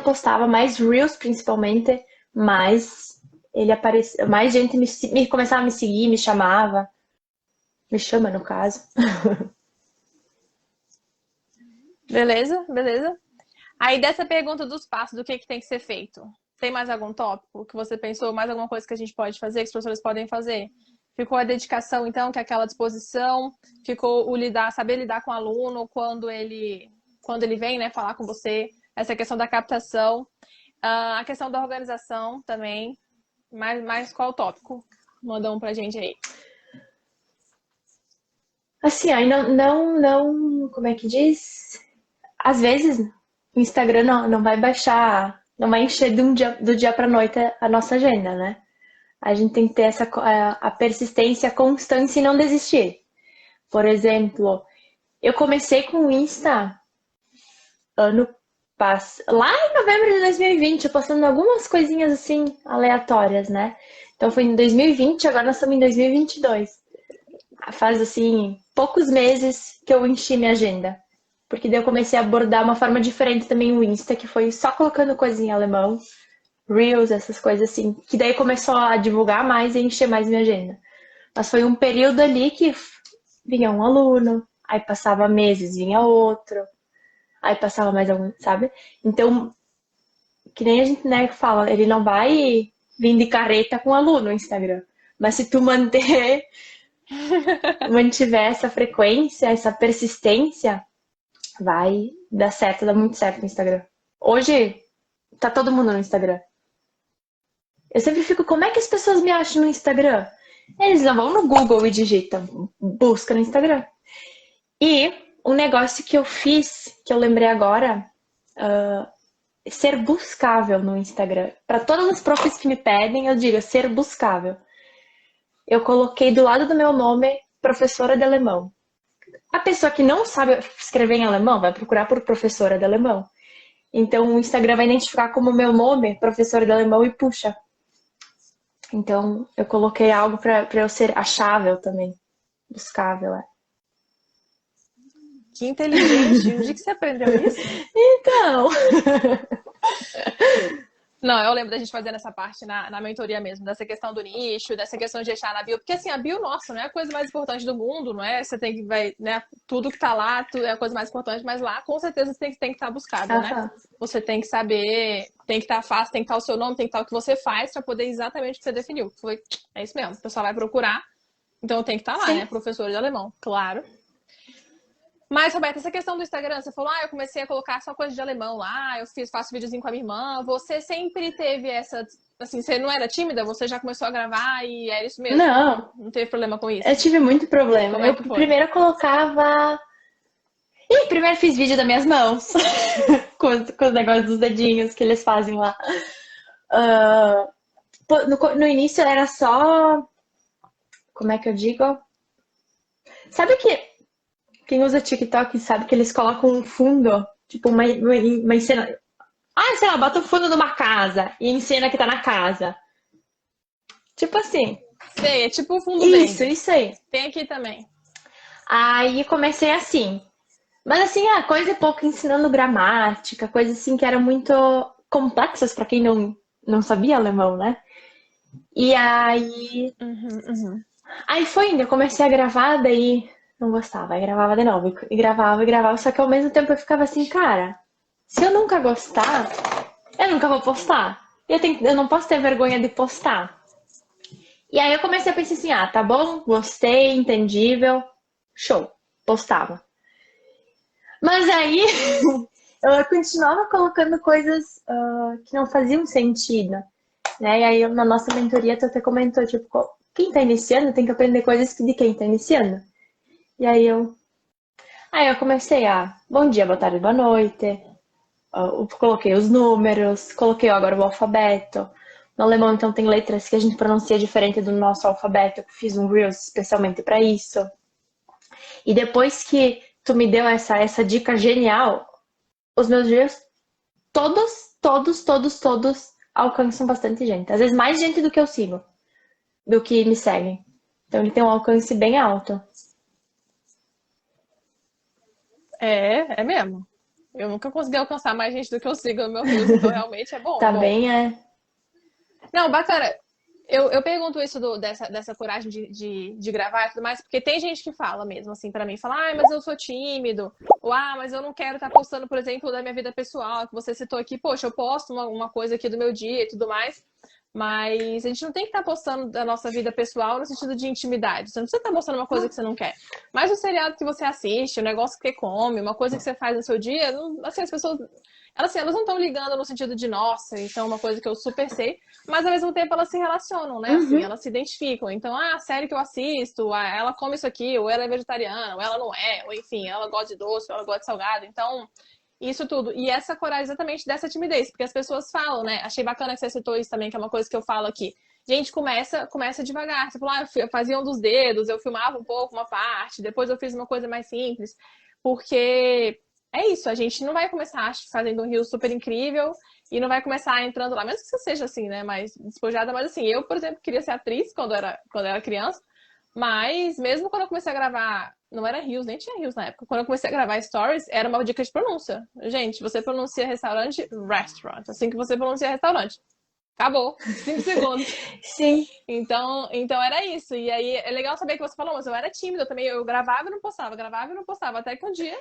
postava, mais Reels principalmente, mais ele aparecia, mais gente começava a me seguir, me chamava, me chama no caso. Beleza, beleza. Aí dessa pergunta dos passos, do que tem que ser feito? Tem mais algum tópico que você pensou? Mais alguma coisa que a gente pode fazer, que os professores podem fazer? Ficou a dedicação, então, que é aquela disposição? Ficou o saber lidar com o aluno quando ele vem, né, falar com você? Essa questão da captação. A questão da organização também. Mas qual o tópico? Manda um pra gente aí. Assim, aí não, como é que diz? Às vezes o Instagram não vai baixar, não vai encher do dia para noite a nossa agenda, né? A gente tem que ter a persistência, a constância e não desistir. Por exemplo, eu comecei com o Insta ano passado, lá em novembro de 2020, postando algumas coisinhas assim aleatórias, né? Então foi em 2020, agora nós estamos em 2022. Faz assim poucos meses que eu enchi minha agenda. Porque daí eu comecei a abordar uma forma diferente também o Insta, que foi só colocando coisinha em alemão, Reels, essas coisas assim. Que daí começou a divulgar mais e encher mais minha agenda. Mas foi um período ali que vinha um aluno, aí passava meses, vinha outro, aí passava mais algum, sabe? Então, que nem a gente, né, fala, ele não vai vir de carreta com aluno no Instagram. Mas se tu mantiver essa frequência, essa persistência, vai dar certo, dá muito certo no Instagram. Hoje, tá todo mundo no Instagram. Eu sempre fico, como é que as pessoas me acham no Instagram? Eles não vão no Google e digitam, busca no Instagram. E um negócio que eu fiz, que eu lembrei agora, ser buscável no Instagram. Para todos os profs que me pedem, eu digo ser buscável. Eu coloquei do lado do meu nome professora de alemão. A pessoa que não sabe escrever em alemão vai procurar por professora de alemão. Então o Instagram vai identificar como meu nome, professora de alemão, e puxa. Então eu coloquei algo para eu ser achável também. Buscável, é. Que inteligente. Onde que você aprendeu isso? Então. Não, eu lembro da gente fazendo essa parte na mentoria mesmo, dessa questão do nicho, dessa questão de deixar na bio, porque assim, a bio, nossa, não é a coisa mais importante do mundo, não é? Você tem que, né, tudo que tá lá é a coisa mais importante, mas lá, com certeza, você tem que estar buscável, né? Você tem que saber, tem que estar fácil, tem que estar o seu nome, tem que estar o que você faz pra poder exatamente o que você definiu. É isso mesmo, o pessoal vai procurar, então tem que estar lá, né? Professor de alemão, claro. Mas, Roberta, essa questão do Instagram, você falou, eu comecei a colocar só coisa de alemão lá, faço videozinho com a minha irmã. Você sempre teve essa, assim, você não era tímida? Você já começou a gravar e era isso mesmo? Não. Não teve problema com isso? Eu tive muito problema. Como é que foi? Primeiro eu colocava... primeiro fiz vídeo das minhas mãos. com os negócios dos dedinhos que eles fazem lá. No início era só... Como é que eu digo? Sabe que... Quem usa TikTok sabe que eles colocam um fundo, tipo uma cena. Sei lá, bota o fundo de uma casa e encena que tá na casa. Tipo assim. Sei, é tipo o fundo verde. Isso aí. Tem aqui também. Aí comecei assim. Mas assim, coisa pouco ensinando gramática, coisas assim que eram muito complexas pra quem não sabia alemão, né? E aí... Aí foi indo, eu comecei a gravar, daí... Não gostava, aí gravava de novo, e gravava, só que ao mesmo tempo eu ficava assim, cara, se eu nunca gostar, eu nunca vou postar. Eu não posso ter vergonha de postar. E aí eu comecei a pensar assim, tá bom, gostei, entendível, show, postava. Mas aí eu continuava colocando coisas que não faziam sentido, né? E aí na nossa mentoria tu até comentou, tipo, quem tá iniciando tem que aprender coisas de quem tá iniciando. E aí eu comecei bom dia, boa tarde, boa noite. Eu coloquei os números, coloquei agora o alfabeto. No alemão, então, tem letras que a gente pronuncia diferente do nosso alfabeto. Eu fiz um Reels especialmente para isso. E depois que tu me deu essa dica genial, os meus Reels, todos alcançam bastante gente. Às vezes mais gente do que eu sigo, do que me seguem. Então ele tem um alcance bem alto. É mesmo. Eu nunca consegui alcançar mais gente do que eu sigo no meu Reels, então realmente é bom, Tá bom. bem, é. Não, bacana. Eu pergunto isso dessa coragem de gravar e tudo mais, porque tem gente que fala mesmo, assim, pra mim, fala, mas eu sou tímido, ou, mas eu não quero estar postando, por exemplo, da minha vida pessoal, que você citou aqui, poxa, eu posto uma coisa aqui do meu dia e tudo mais, mas a gente não tem que estar postando da nossa vida pessoal no sentido de intimidade, você não precisa estar mostrando uma coisa que você não quer, mas o seriado que você assiste, o negócio que você come, uma coisa que você faz no seu dia, assim, as pessoas... elas não estão ligando no sentido de, nossa, então é uma coisa que eu super sei, mas ao mesmo tempo elas se relacionam, né? Assim, elas se identificam. Então, a série que eu assisto, ela come isso aqui, ou ela é vegetariana, ou ela não é, ou enfim, ela gosta de doce, ou ela gosta de salgado. Então, isso tudo. E essa coragem exatamente dessa timidez, porque as pessoas falam, né? Achei bacana que você citou isso também, que é uma coisa que eu falo aqui. Gente, começa devagar. Você falou, eu fazia um dos dedos, eu filmava um pouco uma parte, depois eu fiz uma coisa mais simples. Porque é isso, a gente não vai começar fazendo um reel super incrível e não vai começar entrando lá, mesmo que você seja assim, né, mais despojada, mas assim, eu, por exemplo, queria ser atriz quando era criança, mas mesmo quando eu comecei a gravar, não era reels, nem tinha reels na época, quando eu comecei a gravar stories, era uma dica de pronúncia. Gente, você pronuncia restaurante, restaurant, assim que você pronuncia restaurante. Acabou, 5 segundos. Sim. Então era isso. E aí é legal saber que você falou, mas eu era tímida também, eu gravava e não postava, até que um dia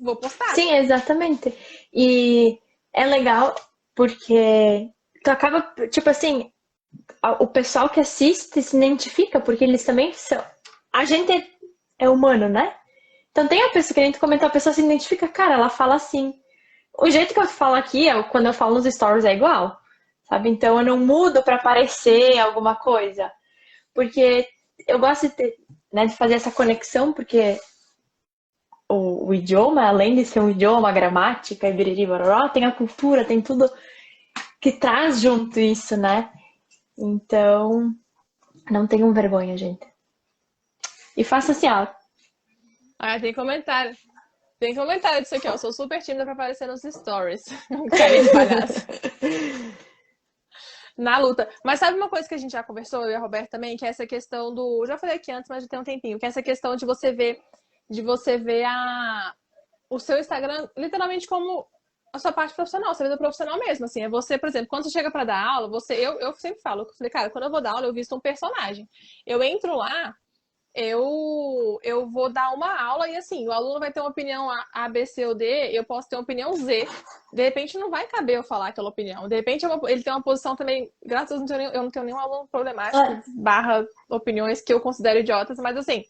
vou postar. Sim, exatamente. E é legal porque tu acaba, tipo assim, o pessoal que assiste se identifica, porque eles também são. A gente é humano, né? Então tem a pessoa que a gente comentou, a pessoa se identifica, cara, ela fala assim. O jeito que eu falo aqui, quando eu falo nos stories, é igual, sabe? Então eu não mudo pra parecer alguma coisa. Porque eu gosto de, né, de fazer essa conexão, porque o idioma, além de ser um idioma, a gramática e biriri, bororó, tem a cultura, tem tudo que traz junto isso, né? Então, não tenham vergonha, gente. E faça assim, ó. Tem comentário. Tem comentário disso aqui, ó. Eu sou super tímida pra aparecer nos stories. Carinha de palhaço. Na luta. Mas sabe uma coisa que a gente já conversou, eu e a Roberta também, que é essa questão do. Já falei aqui antes, mas já tem um tempinho, que é essa questão de você ver o seu Instagram literalmente como a sua parte profissional, sua vida profissional mesmo. Assim, é você, por exemplo, quando você chega pra dar aula, eu sempre falo, eu falei, cara, quando eu vou dar aula, eu visto um personagem. Eu entro lá. Eu vou dar uma aula e assim, o aluno vai ter uma opinião A, B, C ou D, eu posso ter uma opinião Z. De repente não vai caber eu falar aquela opinião. De repente ele tem uma posição também, graças a Deus eu não tenho nenhum aluno problemático, barra opiniões que eu considero idiotas, mas assim,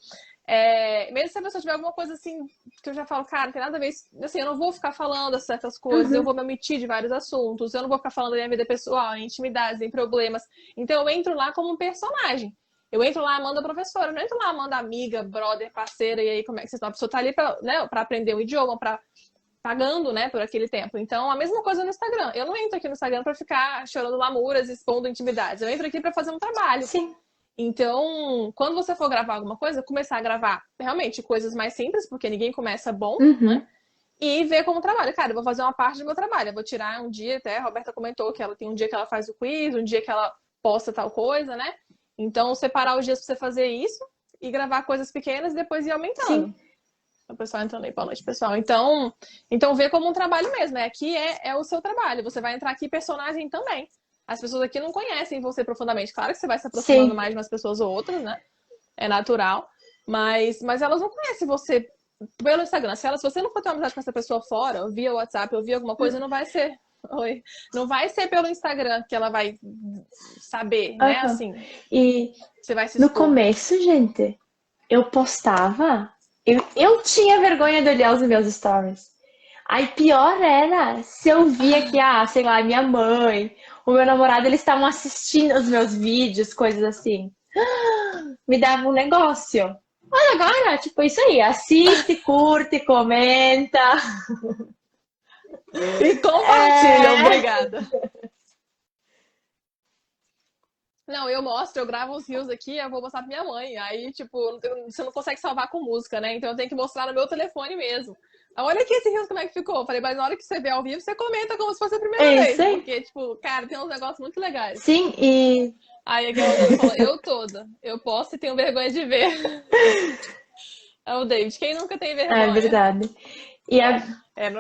mesmo se a pessoa tiver alguma coisa assim, que eu já falo, cara, não tem nada a ver, assim, eu não vou ficar falando certas coisas, eu vou me omitir de vários assuntos, eu não vou ficar falando da minha vida pessoal, em intimidades, em problemas. Então eu entro lá como um personagem. Eu entro lá, Amanda professora, eu não entro lá, Amanda amiga, brother, parceira, e aí como é que vocês estão? A pessoa tá ali pra, né, pra aprender o idioma, pagando, né, por aquele tempo. Então, a mesma coisa no Instagram. Eu não entro aqui no Instagram pra ficar chorando lamuras, expondo intimidades. Eu entro aqui pra fazer um trabalho. Sim. Então, quando você for gravar alguma coisa, começar a gravar realmente coisas mais simples, porque ninguém começa bom, né? E ver como trabalho. Cara, eu vou fazer uma parte do meu trabalho. Eu vou tirar um dia, até a Roberta comentou que ela tem um dia que ela faz o quiz, um dia que ela posta tal coisa, né? Então, separar os dias pra você fazer isso e gravar coisas pequenas e depois ir aumentando. Sim. O pessoal entrando aí, boa noite, pessoal. Então vê como um trabalho mesmo, né? Aqui é o seu trabalho. Você vai entrar aqui personagem também. As pessoas aqui não conhecem você profundamente. Claro que você vai se aproximando mais de umas pessoas ou outras, né? É natural. Mas elas não conhecem você pelo Instagram. Se você não for ter uma amizade com essa pessoa fora, ou via WhatsApp, ou via alguma coisa, não vai ser. Oi. Não vai ser pelo Instagram que ela vai saber, né? Assim. E você vai se no expor. começo, gente, eu postava. Eu tinha vergonha de olhar os meus stories. Aí pior era se eu via que, sei lá, minha mãe, o meu namorado, eles estavam assistindo os meus vídeos, coisas assim. Me dava um negócio. Mas agora, tipo, isso aí, assiste, curte, comenta. E compartilha, obrigada. Não, eu gravo os reels aqui, eu vou mostrar pra minha mãe. Aí, tipo, você não consegue salvar com música, né? Então eu tenho que mostrar no meu telefone mesmo. Olha aqui esse Reels como é que ficou. Eu falei, mas na hora que você vê ao vivo, você comenta como se fosse a primeira É vez. isso aí. Porque, tipo, cara, tem uns negócios muito legais. Sim, e Aí aquela Dani falou, eu toda. Eu posso e tenho vergonha de ver. É o David. Quem nunca tem é vergonha? verdade. E É,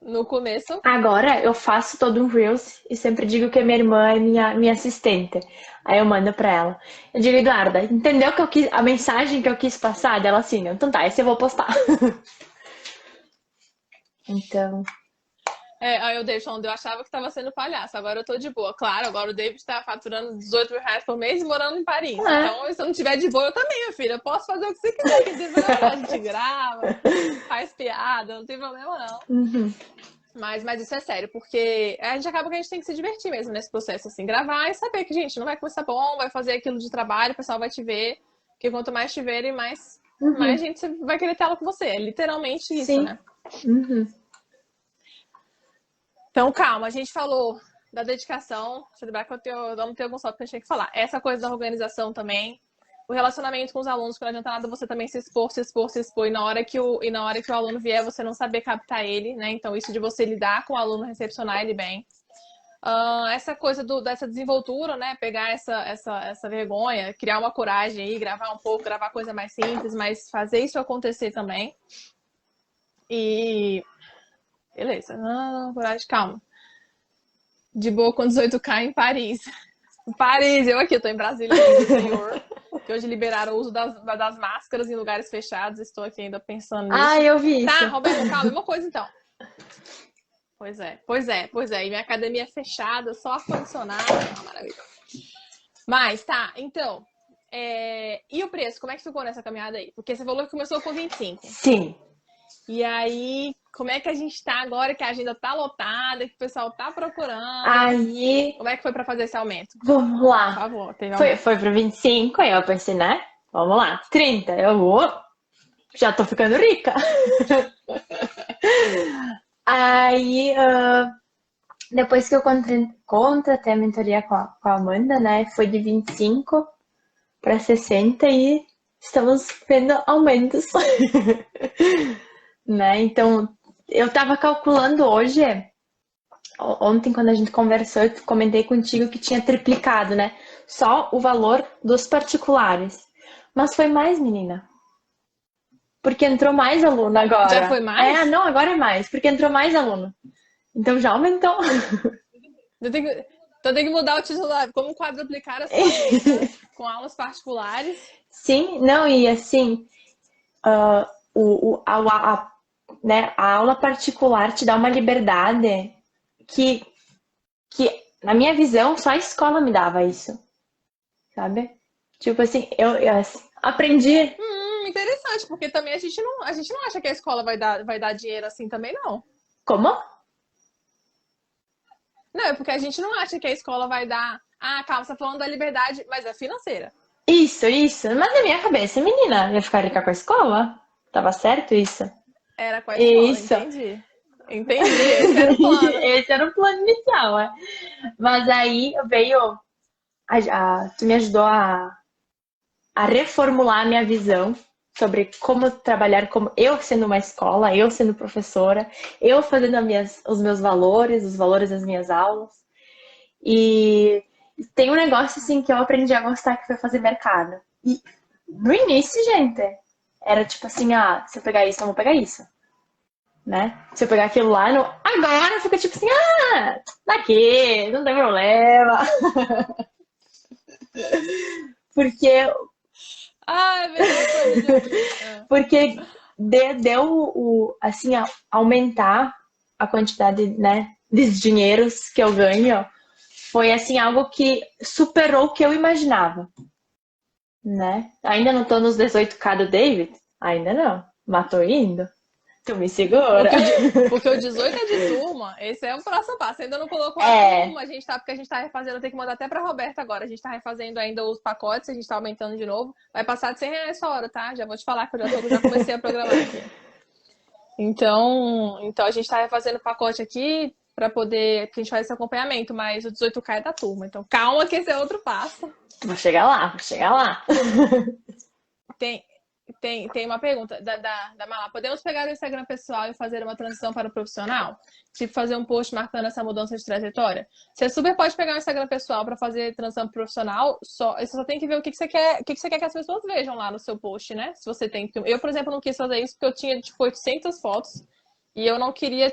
no começo. agora eu faço todo um Reels e sempre digo que a minha irmã é minha assistente. Aí eu mando pra ela. Eu digo, Eduarda, entendeu que eu quis, a mensagem que eu quis passar? Dela assim, então tá, esse eu vou postar. Então, Aí o David falando, eu achava que tava sendo palhaço, agora eu tô de boa. Claro, agora o David tá faturando 18 mil reais por mês e morando em Paris. é. Então, se eu não tiver de boa, eu também, minha filha. Eu posso fazer o que você quiser, que a gente grava, faz piada, não tem problema não. Uhum. Mas isso é sério, porque a gente acaba que a gente tem que se divertir mesmo nesse processo, assim, gravar e saber que, gente, não vai começar bom, vai fazer aquilo de trabalho, o pessoal vai te ver, porque quanto mais te verem, mais gente vai querer ter aula com você. É literalmente isso, Sim. né? Uhum. Então, calma, a gente falou da dedicação. Deixa eu lembrar que vamos ter alguns tópicos que a gente tem que falar. Essa coisa da organização também. O relacionamento com os alunos, que não adianta nada você também se expor, e na hora que o aluno vier, você não saber captar ele, né? Então, isso de você lidar com o aluno, recepcionar ele bem. Essa coisa dessa desenvoltura, né? Pegar essa vergonha, criar uma coragem aí, gravar um pouco, gravar coisa mais simples, mas fazer isso acontecer também. E beleza, não, coragem, calma. De boa com 18K em Paris. Paris, eu aqui, eu tô em Brasília, no Senhor. Que hoje liberaram o uso das máscaras em lugares fechados. Estou aqui ainda pensando nisso. Ah, eu vi Tá, isso. Roberto, calma, mesma coisa então. Pois é. E minha academia fechada, só ar-condicionado. Maravilha. Mas, tá, então. E o preço, como é que ficou nessa caminhada aí? Porque você falou que começou com 25. Sim. E aí, como é que a gente tá agora que a agenda tá lotada, que o pessoal tá procurando? Aí, Como é que foi pra fazer esse aumento? vamos Por lá. favor, teve Foi, aumento. foi para 25, aí eu pensei, né? Vamos lá, 30. Eu vou. Já tô ficando rica. Aí, depois que eu contratei a mentoria com a Amanda, né? Foi de 25 para 60 e estamos vendo aumentos. Né? Então, eu tava calculando hoje, ontem quando a gente conversou, eu comentei contigo que tinha triplicado, né? Só o valor dos particulares. Mas foi mais, menina. Porque entrou mais aluno agora. Já foi mais? Não, agora é mais, porque entrou mais aluno. Então já aumentou. Então tem que mudar o título lá, como quadruplicar a sua renda com aulas particulares. Sim, não, e assim, né, a aula particular te dá uma liberdade que, na minha visão, só a escola me dava isso. Sabe? Tipo assim, eu assim, aprendi. Interessante, porque também a gente não acha que a escola vai dar dinheiro assim também, não. Como? Não, é porque a gente não acha que a escola vai dar. Ah, calma, você tá falando da liberdade, mas é financeira. Isso. Mas na minha cabeça, menina, ia ficar rica com a escola? Tava certo isso? Era com a escola, Isso. Entendi, esse era o plano. Esse era o plano inicial, é. Mas aí veio. Tu me ajudou a reformular a minha visão sobre como trabalhar como eu sendo uma escola, eu sendo professora, eu fazendo os meus valores, os valores das minhas aulas. E tem um negócio assim que eu aprendi a gostar que foi fazer mercado. E no início, gente, era tipo assim, se eu pegar isso, eu vou pegar isso. Né? Se eu pegar aquilo lá, agora fica tipo assim, daqui, não tem problema. Porque Ah, é verdade. porque deu assim, aumentar a quantidade, né, de dinheiros que eu ganho, foi assim algo que superou o que eu imaginava, né? Ainda não tô nos 18K do David, ainda não, mas tô indo. Tu me segura. Porque o 18 é de turma, esse é o próximo passo. Ainda não colocou a turma, porque a gente tá refazendo, eu tenho que mandar até pra Roberta agora. A gente tá refazendo ainda os pacotes, a gente tá aumentando de novo. Vai passar de 100 reais sua hora, tá? Já vou te falar que eu já comecei a programar aqui. Então a gente tá refazendo o pacote aqui pra poder, que a gente faz esse acompanhamento, mas o 18K é da turma. Então calma que esse é outro passo. Vou chegar lá. Tem, tem uma pergunta da Mala. Podemos pegar o Instagram pessoal e fazer uma transição para o profissional? Tipo, fazer um post marcando essa mudança de trajetória? Você super pode pegar o Instagram pessoal para fazer transição pro profissional, você só tem que ver o que que você quer, o que que você quer que as pessoas vejam lá no seu post, né? Se você tem. Eu, por exemplo, não quis fazer isso porque eu tinha, tipo, 800 fotos e eu não queria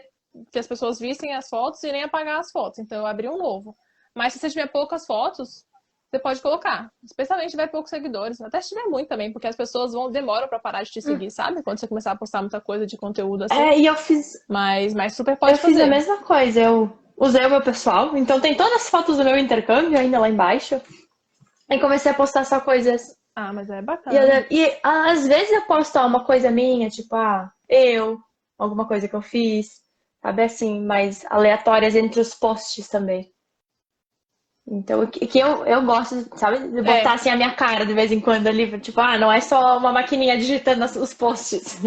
que as pessoas vissem as fotos e nem apagar as fotos. Então, eu abri um novo. Mas se você tiver poucas fotos, você pode colocar. Especialmente se tiver poucos seguidores. Até se tiver muito também, porque as pessoas demoram pra parar de te seguir, sabe? Quando você começar a postar muita coisa de conteúdo assim. E eu fiz, Mas super eu pode fiz a fazer. mesma coisa. Eu usei o meu pessoal, então tem todas as fotos do meu intercâmbio ainda lá embaixo. E comecei a postar só coisas. Ah, mas é E, bacana. às vezes eu posto uma coisa minha, tipo, alguma coisa que eu fiz, sabe assim, mais aleatórias entre os posts também. Então, que eu gosto, sabe, de botar É, assim a minha cara de vez em quando ali, tipo, não é só uma maquininha digitando os posts.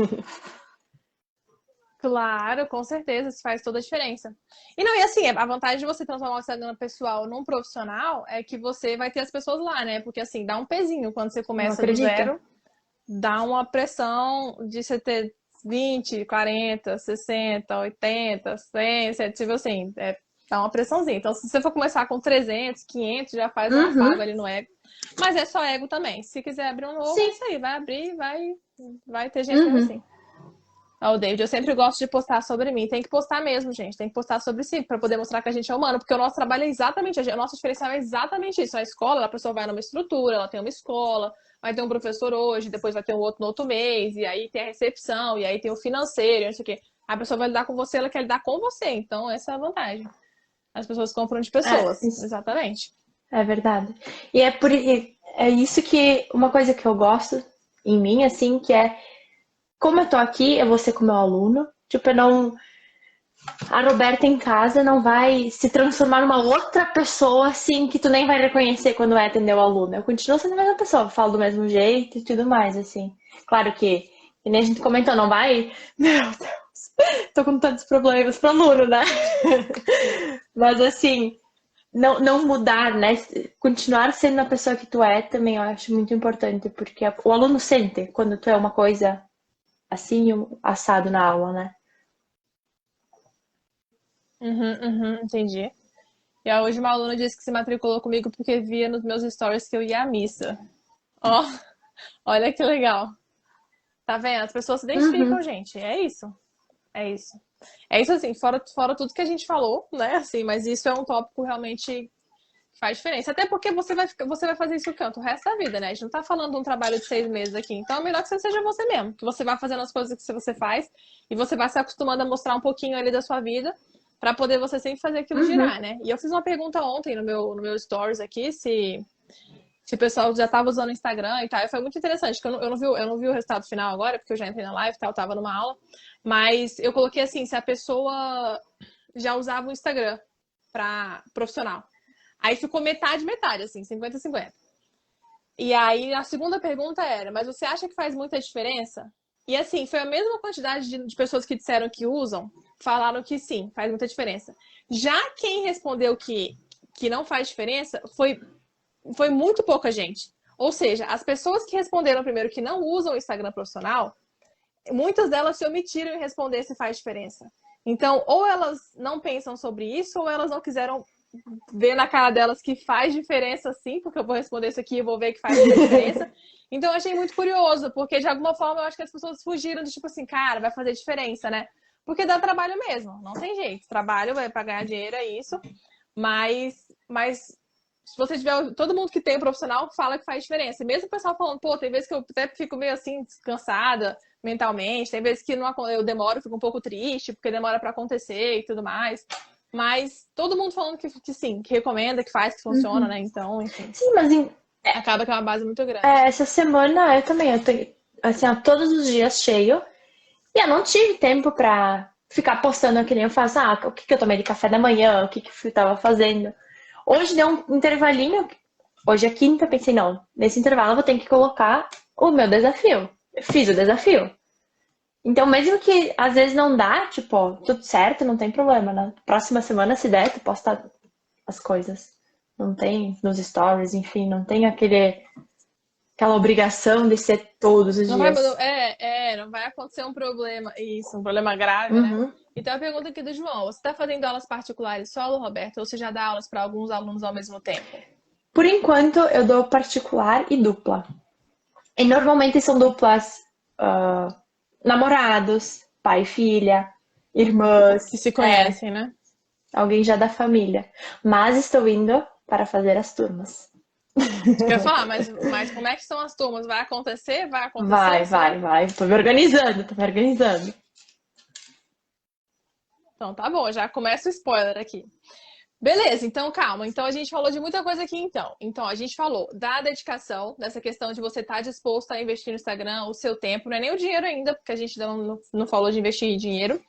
claro, com certeza, isso faz toda a diferença. E não, e assim, a vantagem de você transformar o Instagram pessoal num profissional é que você vai ter as pessoas lá, né? Porque assim, dá um pezinho quando você Não começa do acredita? zero, dá uma pressão de você ter 20, 40, 60, 80, 100, tipo assim, dá uma pressãozinha. Então, se você for começar com 300, 500, já faz um Uhum, afago ali no ego. Mas é só ego também. Se quiser abrir um novo, é sim. isso aí. Vai abrir, vai ter gente mesmo Uhum. assim. Ó, o David, eu sempre gosto de postar sobre mim. Tem que postar mesmo, gente. Tem que postar sobre si, pra poder mostrar que a gente é humano. Porque o nosso trabalho é exatamente, o nosso diferencial é exatamente isso. A escola, a pessoa vai numa estrutura, ela tem uma escola, vai ter um professor hoje, depois vai ter um outro no outro mês, e aí tem a recepção, e aí tem o financeiro, não sei o quê. A pessoa vai lidar com você, ela quer lidar com você. Então, essa é a vantagem. As pessoas compram de pessoas. Isso Exatamente. é verdade. É isso que uma coisa que eu gosto em mim, assim, que é como eu tô aqui, eu vou ser com o meu aluno. Tipo, eu não. A Roberta em casa não vai se transformar numa outra pessoa assim que tu nem vai reconhecer quando é atender o aluno. Eu continuo sendo a mesma pessoa, falo do mesmo jeito e tudo mais, assim. Claro que nem a gente comentou, não vai. Meu Deus, tô com tantos problemas pro aluno, né? Mas assim, não mudar, né? Continuar sendo a pessoa que tu é também eu acho muito importante, porque o aluno sente quando tu é uma coisa assim, assado na aula, né? Uhum, uhum, entendi. E aí, hoje uma aluna disse que se matriculou comigo porque via nos meus stories que eu ia à missa. Ó, olha que legal. Tá vendo? As pessoas se identificam, Uhum. gente. É isso. É isso. É isso assim, fora tudo que a gente falou, né? Assim, mas isso é um tópico realmente que faz diferença. Até porque você vai fazer isso o resto da vida, né? A gente não tá falando de um trabalho de 6 meses aqui. Então é melhor que você seja você mesmo. Que você vai fazendo as coisas que você faz e você vai se acostumando a mostrar um pouquinho ali da sua vida pra poder você sempre fazer aquilo Uhum. girar, né? E eu fiz uma pergunta ontem no meu stories aqui, se o pessoal já estava usando o Instagram e tal. E foi muito interessante, porque eu não vi o resultado final agora, porque eu já entrei na live e tal, tava numa aula. Mas eu coloquei assim, se a pessoa já usava o Instagram para profissional. Aí ficou metade, metade, assim, 50-50. E aí a segunda pergunta era, mas você acha que faz muita diferença? E assim, foi a mesma quantidade de pessoas que disseram que usam, falaram que sim, faz muita diferença. Já quem respondeu que não faz diferença foi muito pouca gente. Ou seja, as pessoas que responderam primeiro que não usam o Instagram profissional, muitas delas se omitiram em responder se faz diferença. Então, ou elas não pensam sobre isso, ou elas não quiseram ver na cara delas que faz diferença sim, porque eu vou responder isso aqui e vou ver que faz muita diferença. Então, eu achei muito curioso, porque de alguma forma eu acho que as pessoas fugiram de tipo assim, cara, vai fazer diferença, né? Porque dá trabalho mesmo, não tem jeito. Trabalho é para ganhar dinheiro, é isso. Mas se você tiver. Todo mundo que tem um profissional fala que faz diferença. E mesmo o pessoal falando, pô, tem vezes que eu até fico meio assim, descansada mentalmente, tem vezes que não, eu demoro, fico um pouco triste, porque demora para acontecer e tudo mais. Mas todo mundo falando que sim, que recomenda, que faz, que funciona, né? Então, enfim. Sim, mas Acaba que é uma base muito grande. essa semana eu tenho, assim, ó, todos os dias cheio. E eu não tive tempo pra ficar postando que nem eu faço. O que que eu tomei de café da manhã, o que que eu tava fazendo. Hoje deu um intervalinho. Hoje é quinta, pensei, não, nesse intervalo eu vou ter que colocar o meu desafio. Eu fiz o desafio. Então, mesmo que às vezes não dá, tipo, ó, tudo certo, não tem problema, né? Próxima semana, se der, tu posta as coisas. Não tem nos stories, enfim, não tem aquele. aquela obrigação de ser todos os Não vai, dias. não vai acontecer um problema, isso, um problema grave, né? Uhum. Então a pergunta aqui do João, você está fazendo aulas particulares solo, Roberto, ou você já dá aulas para alguns alunos ao mesmo tempo? Por enquanto, eu dou particular e dupla. E normalmente são duplas namorados, pai e filha, Que irmãs, se conhecem, né? alguém já da família. Mas estou indo para fazer as turmas. Quer falar, mas como é que são as turmas? Vai acontecer? Vai Vai, acontecer? vai, Sim? vai. Tô me organizando, tô me organizando. Então tá bom, já começa o spoiler aqui. Beleza, então calma. Então a gente falou de muita coisa aqui então. Então a gente falou da dedicação, dessa questão de você estar disposto a investir no Instagram o seu tempo, não é nem o dinheiro ainda, porque a gente não falou de investir dinheiro,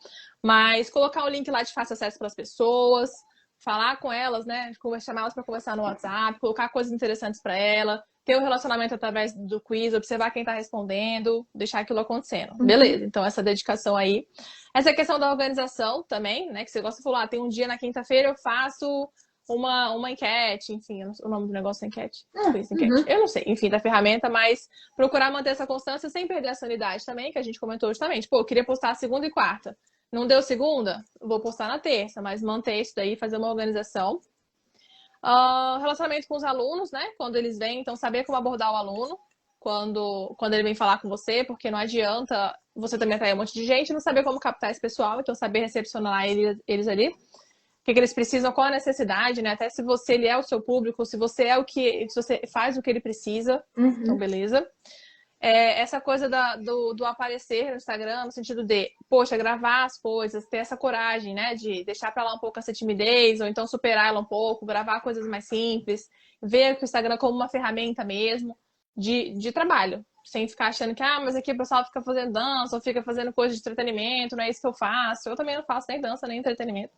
mas colocar o link lá de fácil acesso para as pessoas, falar com elas, né? Chamar elas para conversar no WhatsApp, colocar coisas interessantes para ela, ter um relacionamento através do quiz, observar quem está respondendo, deixar aquilo acontecendo. Uhum. Beleza, então essa dedicação aí. Essa questão da organização também, né? Que você gosta de falar, tem um dia na quinta-feira eu faço uma enquete, enfim, o nome do negócio é enquete. Quiz, enquete. Uhum. Eu não sei, enfim, da ferramenta, mas procurar manter essa constância sem perder a sanidade também, que a gente comentou justamente. Pô, eu queria postar segunda e quarta. Não deu segunda? Vou postar na terça, mas manter isso daí, fazer uma organização. Relacionamento com os alunos, né? Quando eles vêm, então saber como abordar o aluno quando ele vem falar com você, porque não adianta você também atrair um monte de gente e não saber como captar esse pessoal, então saber recepcionar eles ali. O que eles precisam, qual a necessidade, né? Até se você ele é o seu público, se você se você faz o que ele precisa, então Uhum. beleza. Essa coisa do aparecer no Instagram, no sentido de, poxa, gravar as coisas, ter essa coragem, né? De deixar pra lá um pouco essa timidez, ou então superar ela um pouco, gravar coisas mais simples, ver o Instagram como uma ferramenta mesmo de trabalho. Sem ficar achando que, mas aqui o pessoal fica fazendo dança, ou fica fazendo coisa de entretenimento, não é isso que eu faço. Eu também não faço nem dança, nem entretenimento.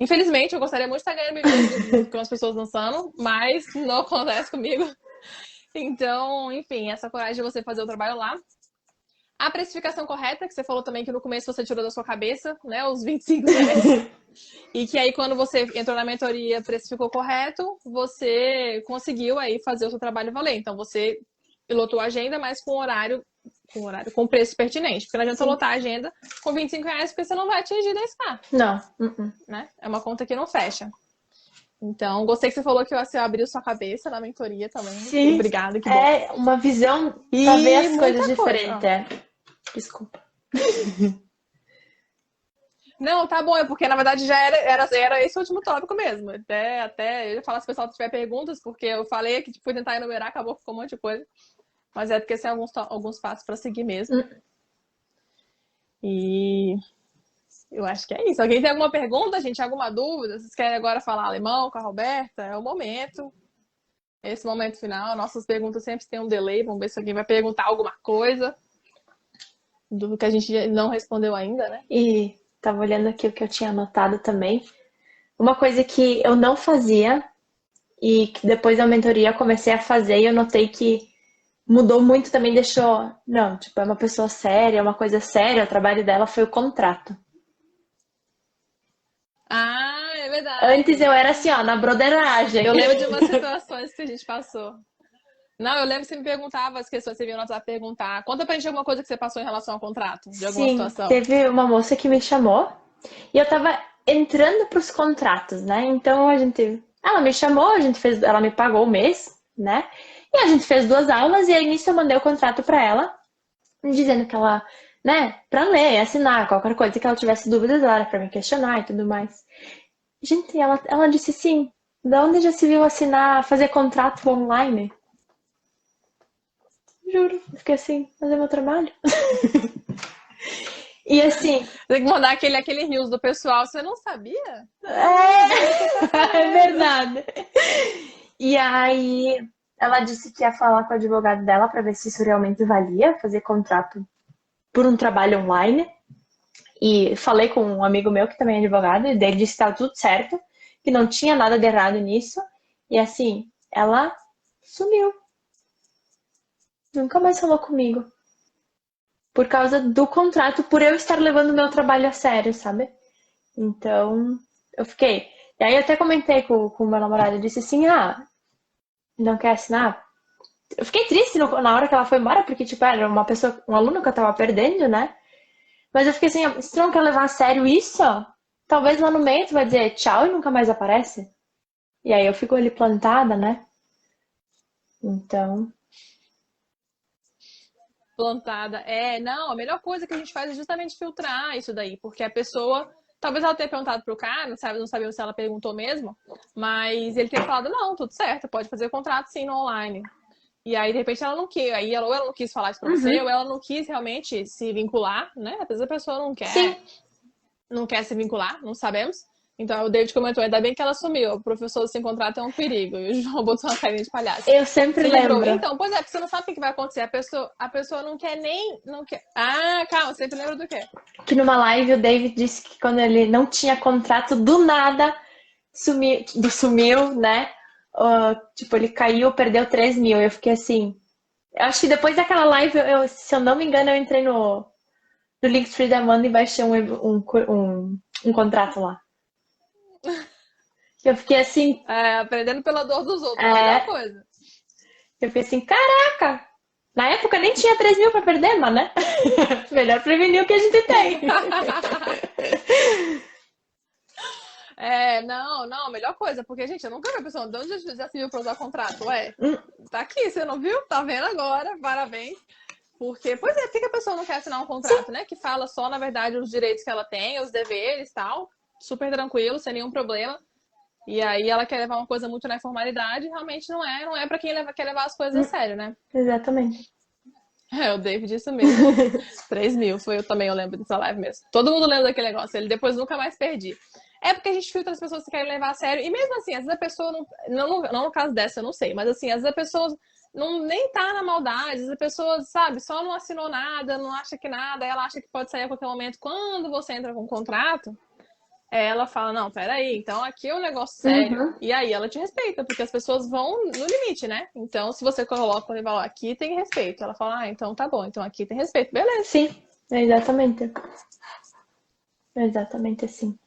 Infelizmente, eu gostaria muito de estar ganhando vídeos com as pessoas dançando, mas não acontece comigo. Então, enfim, essa coragem de você fazer o trabalho lá. A precificação correta, que você falou também que no começo você tirou da sua cabeça, né, os R$ 25. E que aí quando você entrou na mentoria, precificou correto, você conseguiu aí fazer o seu trabalho valer. Então você lotou a agenda, mas com preço pertinente. Porque não adianta Sim. lotar a agenda com R$ 25, porque você não vai atingir 10K, Não. né? É uma conta que não fecha. Então, gostei que você falou que você abriu sua cabeça na mentoria também. Sim. Obrigada, que bom. É uma visão pra ver E as coisas muita coisa. diferentes. Desculpa. Não, tá bom, é porque na verdade já era esse o último tópico mesmo. Até eu ia falar se o pessoal tiver perguntas, porque eu falei que fui tentar enumerar, acabou com um monte de coisa. Mas é porque tem alguns passos para seguir mesmo. E eu acho que é isso. Alguém tem alguma pergunta, gente? Alguma dúvida? Vocês querem agora falar alemão com a Roberta? É o momento. Esse momento final. Nossas perguntas sempre têm um delay. Vamos ver se alguém vai perguntar alguma coisa do que a gente não respondeu ainda, né? E tava olhando aqui o que eu tinha anotado também. Uma coisa que eu não fazia e que depois da mentoria eu comecei a fazer e eu notei que mudou muito também, deixou. Não, tipo, é uma pessoa séria, é uma coisa séria, o trabalho dela foi o contrato. Ah, é Antes eu verdade. era assim, ó, na broderagem. Eu lembro de umas situações que a gente passou. Não, eu lembro que você me perguntava as questões, você vinha no WhatsApp perguntar. Conta pra gente alguma coisa que você passou em relação ao contrato, de alguma Sim, situação. teve uma moça que me chamou e eu tava entrando pros contratos, né? Então ela me chamou, ela me pagou o mês, né? E a gente fez 2 aulas e aí nisso eu mandei o contrato pra ela, dizendo que ela, né, pra ler, assinar, qualquer coisa que ela tivesse dúvidas, ela era pra me questionar e tudo mais. Gente, ela disse assim, da onde já se viu assinar, fazer contrato online? Juro, eu fiquei assim, mas é meu trabalho. E assim, Tem que mandar aquele news do pessoal. Você não sabia? é verdade. E aí ela disse que ia falar com o advogado dela para ver se isso realmente valia, fazer contrato por um trabalho online. E falei com um amigo meu que também é advogado, e ele disse que estava tudo certo, que não tinha nada de errado nisso. E assim, ela sumiu. Nunca mais falou comigo. Por causa do contrato, por eu estar levando o meu trabalho a sério, sabe? Então, eu fiquei. E aí eu até comentei com o meu namorado, eu disse assim, não quer assinar? Eu fiquei triste na hora que ela foi embora, porque, tipo, era uma pessoa, um aluno que eu tava perdendo, né? Mas eu fiquei assim, se tu não quer levar a sério isso, talvez lá no meio tu vai dizer tchau e nunca mais aparece. E aí eu fico ali plantada, né? Então, Plantada. É, não, a melhor coisa que a gente faz é justamente filtrar isso daí, porque a pessoa, talvez ela tenha perguntado pro cara, não sabemos se ela perguntou mesmo, mas ele tenha falado, não, tudo certo, pode fazer o contrato sim no online. E aí, de repente, ela não quis, aí ela, ou ela não quis falar isso pra você, ou ela não quis realmente se vincular, né? Às vezes a pessoa sim, não quer se vincular, não sabemos. Então, o David comentou, ainda bem que ela sumiu. O professor sem contrato é um perigo. E o João botou uma carinha de palhaço. eu sempre Se livrou. lembro Então, pois é, porque você não sabe o que vai acontecer. A pessoa não quer nem. Não quer. Ah, calma, você sempre lembra do quê? que numa live o David disse que quando ele não tinha contrato, do nada sumiu, né? Tipo, ele caiu, perdeu 3 mil. Eu fiquei assim. Eu acho que depois daquela live, se eu não me engano, eu entrei no Linktree da Amanda e baixei um contrato lá. Eu fiquei assim, É, aprendendo pela dor dos outros, a melhor é, coisa. eu fiquei assim, caraca! Na época nem tinha 3 mil pra perder, mas né? Melhor prevenir o que a gente tem. É, não, a melhor coisa, porque, gente, eu nunca vi a pessoa, de onde já se viu pra usar contrato? Ué, Hum, tá aqui, você não viu? Tá vendo agora, parabéns. Porque, pois é, por que a pessoa não quer assinar um sim, contrato, né? Que fala só, na verdade, os direitos que ela tem, os deveres e tal, super tranquilo, sem nenhum problema. E aí ela quer levar uma coisa muito na informalidade, realmente não é para quem quer levar as coisas a sério, né? exatamente. É, o David, isso mesmo. 3 mil, foi eu também, eu lembro dessa live mesmo. Todo mundo lembra daquele negócio, ele depois nunca mais perdi. É porque a gente filtra as pessoas que querem levar a sério, e mesmo assim, às vezes a pessoa não no caso dessa, eu não sei, mas assim, às vezes a pessoa não nem tá na maldade, às vezes a pessoa, sabe, só não assinou nada, não acha que nada, ela acha que pode sair a qualquer momento. Quando você entra com um contrato, ela fala, não, peraí, então aqui é um negócio sério. Uhum. E aí ela te respeita, porque as pessoas vão no limite, né? Então, se você coloca o rival aqui, tem respeito. Ela fala, ah, então tá bom, então aqui tem respeito. Beleza. Sim, é exatamente. É exatamente assim.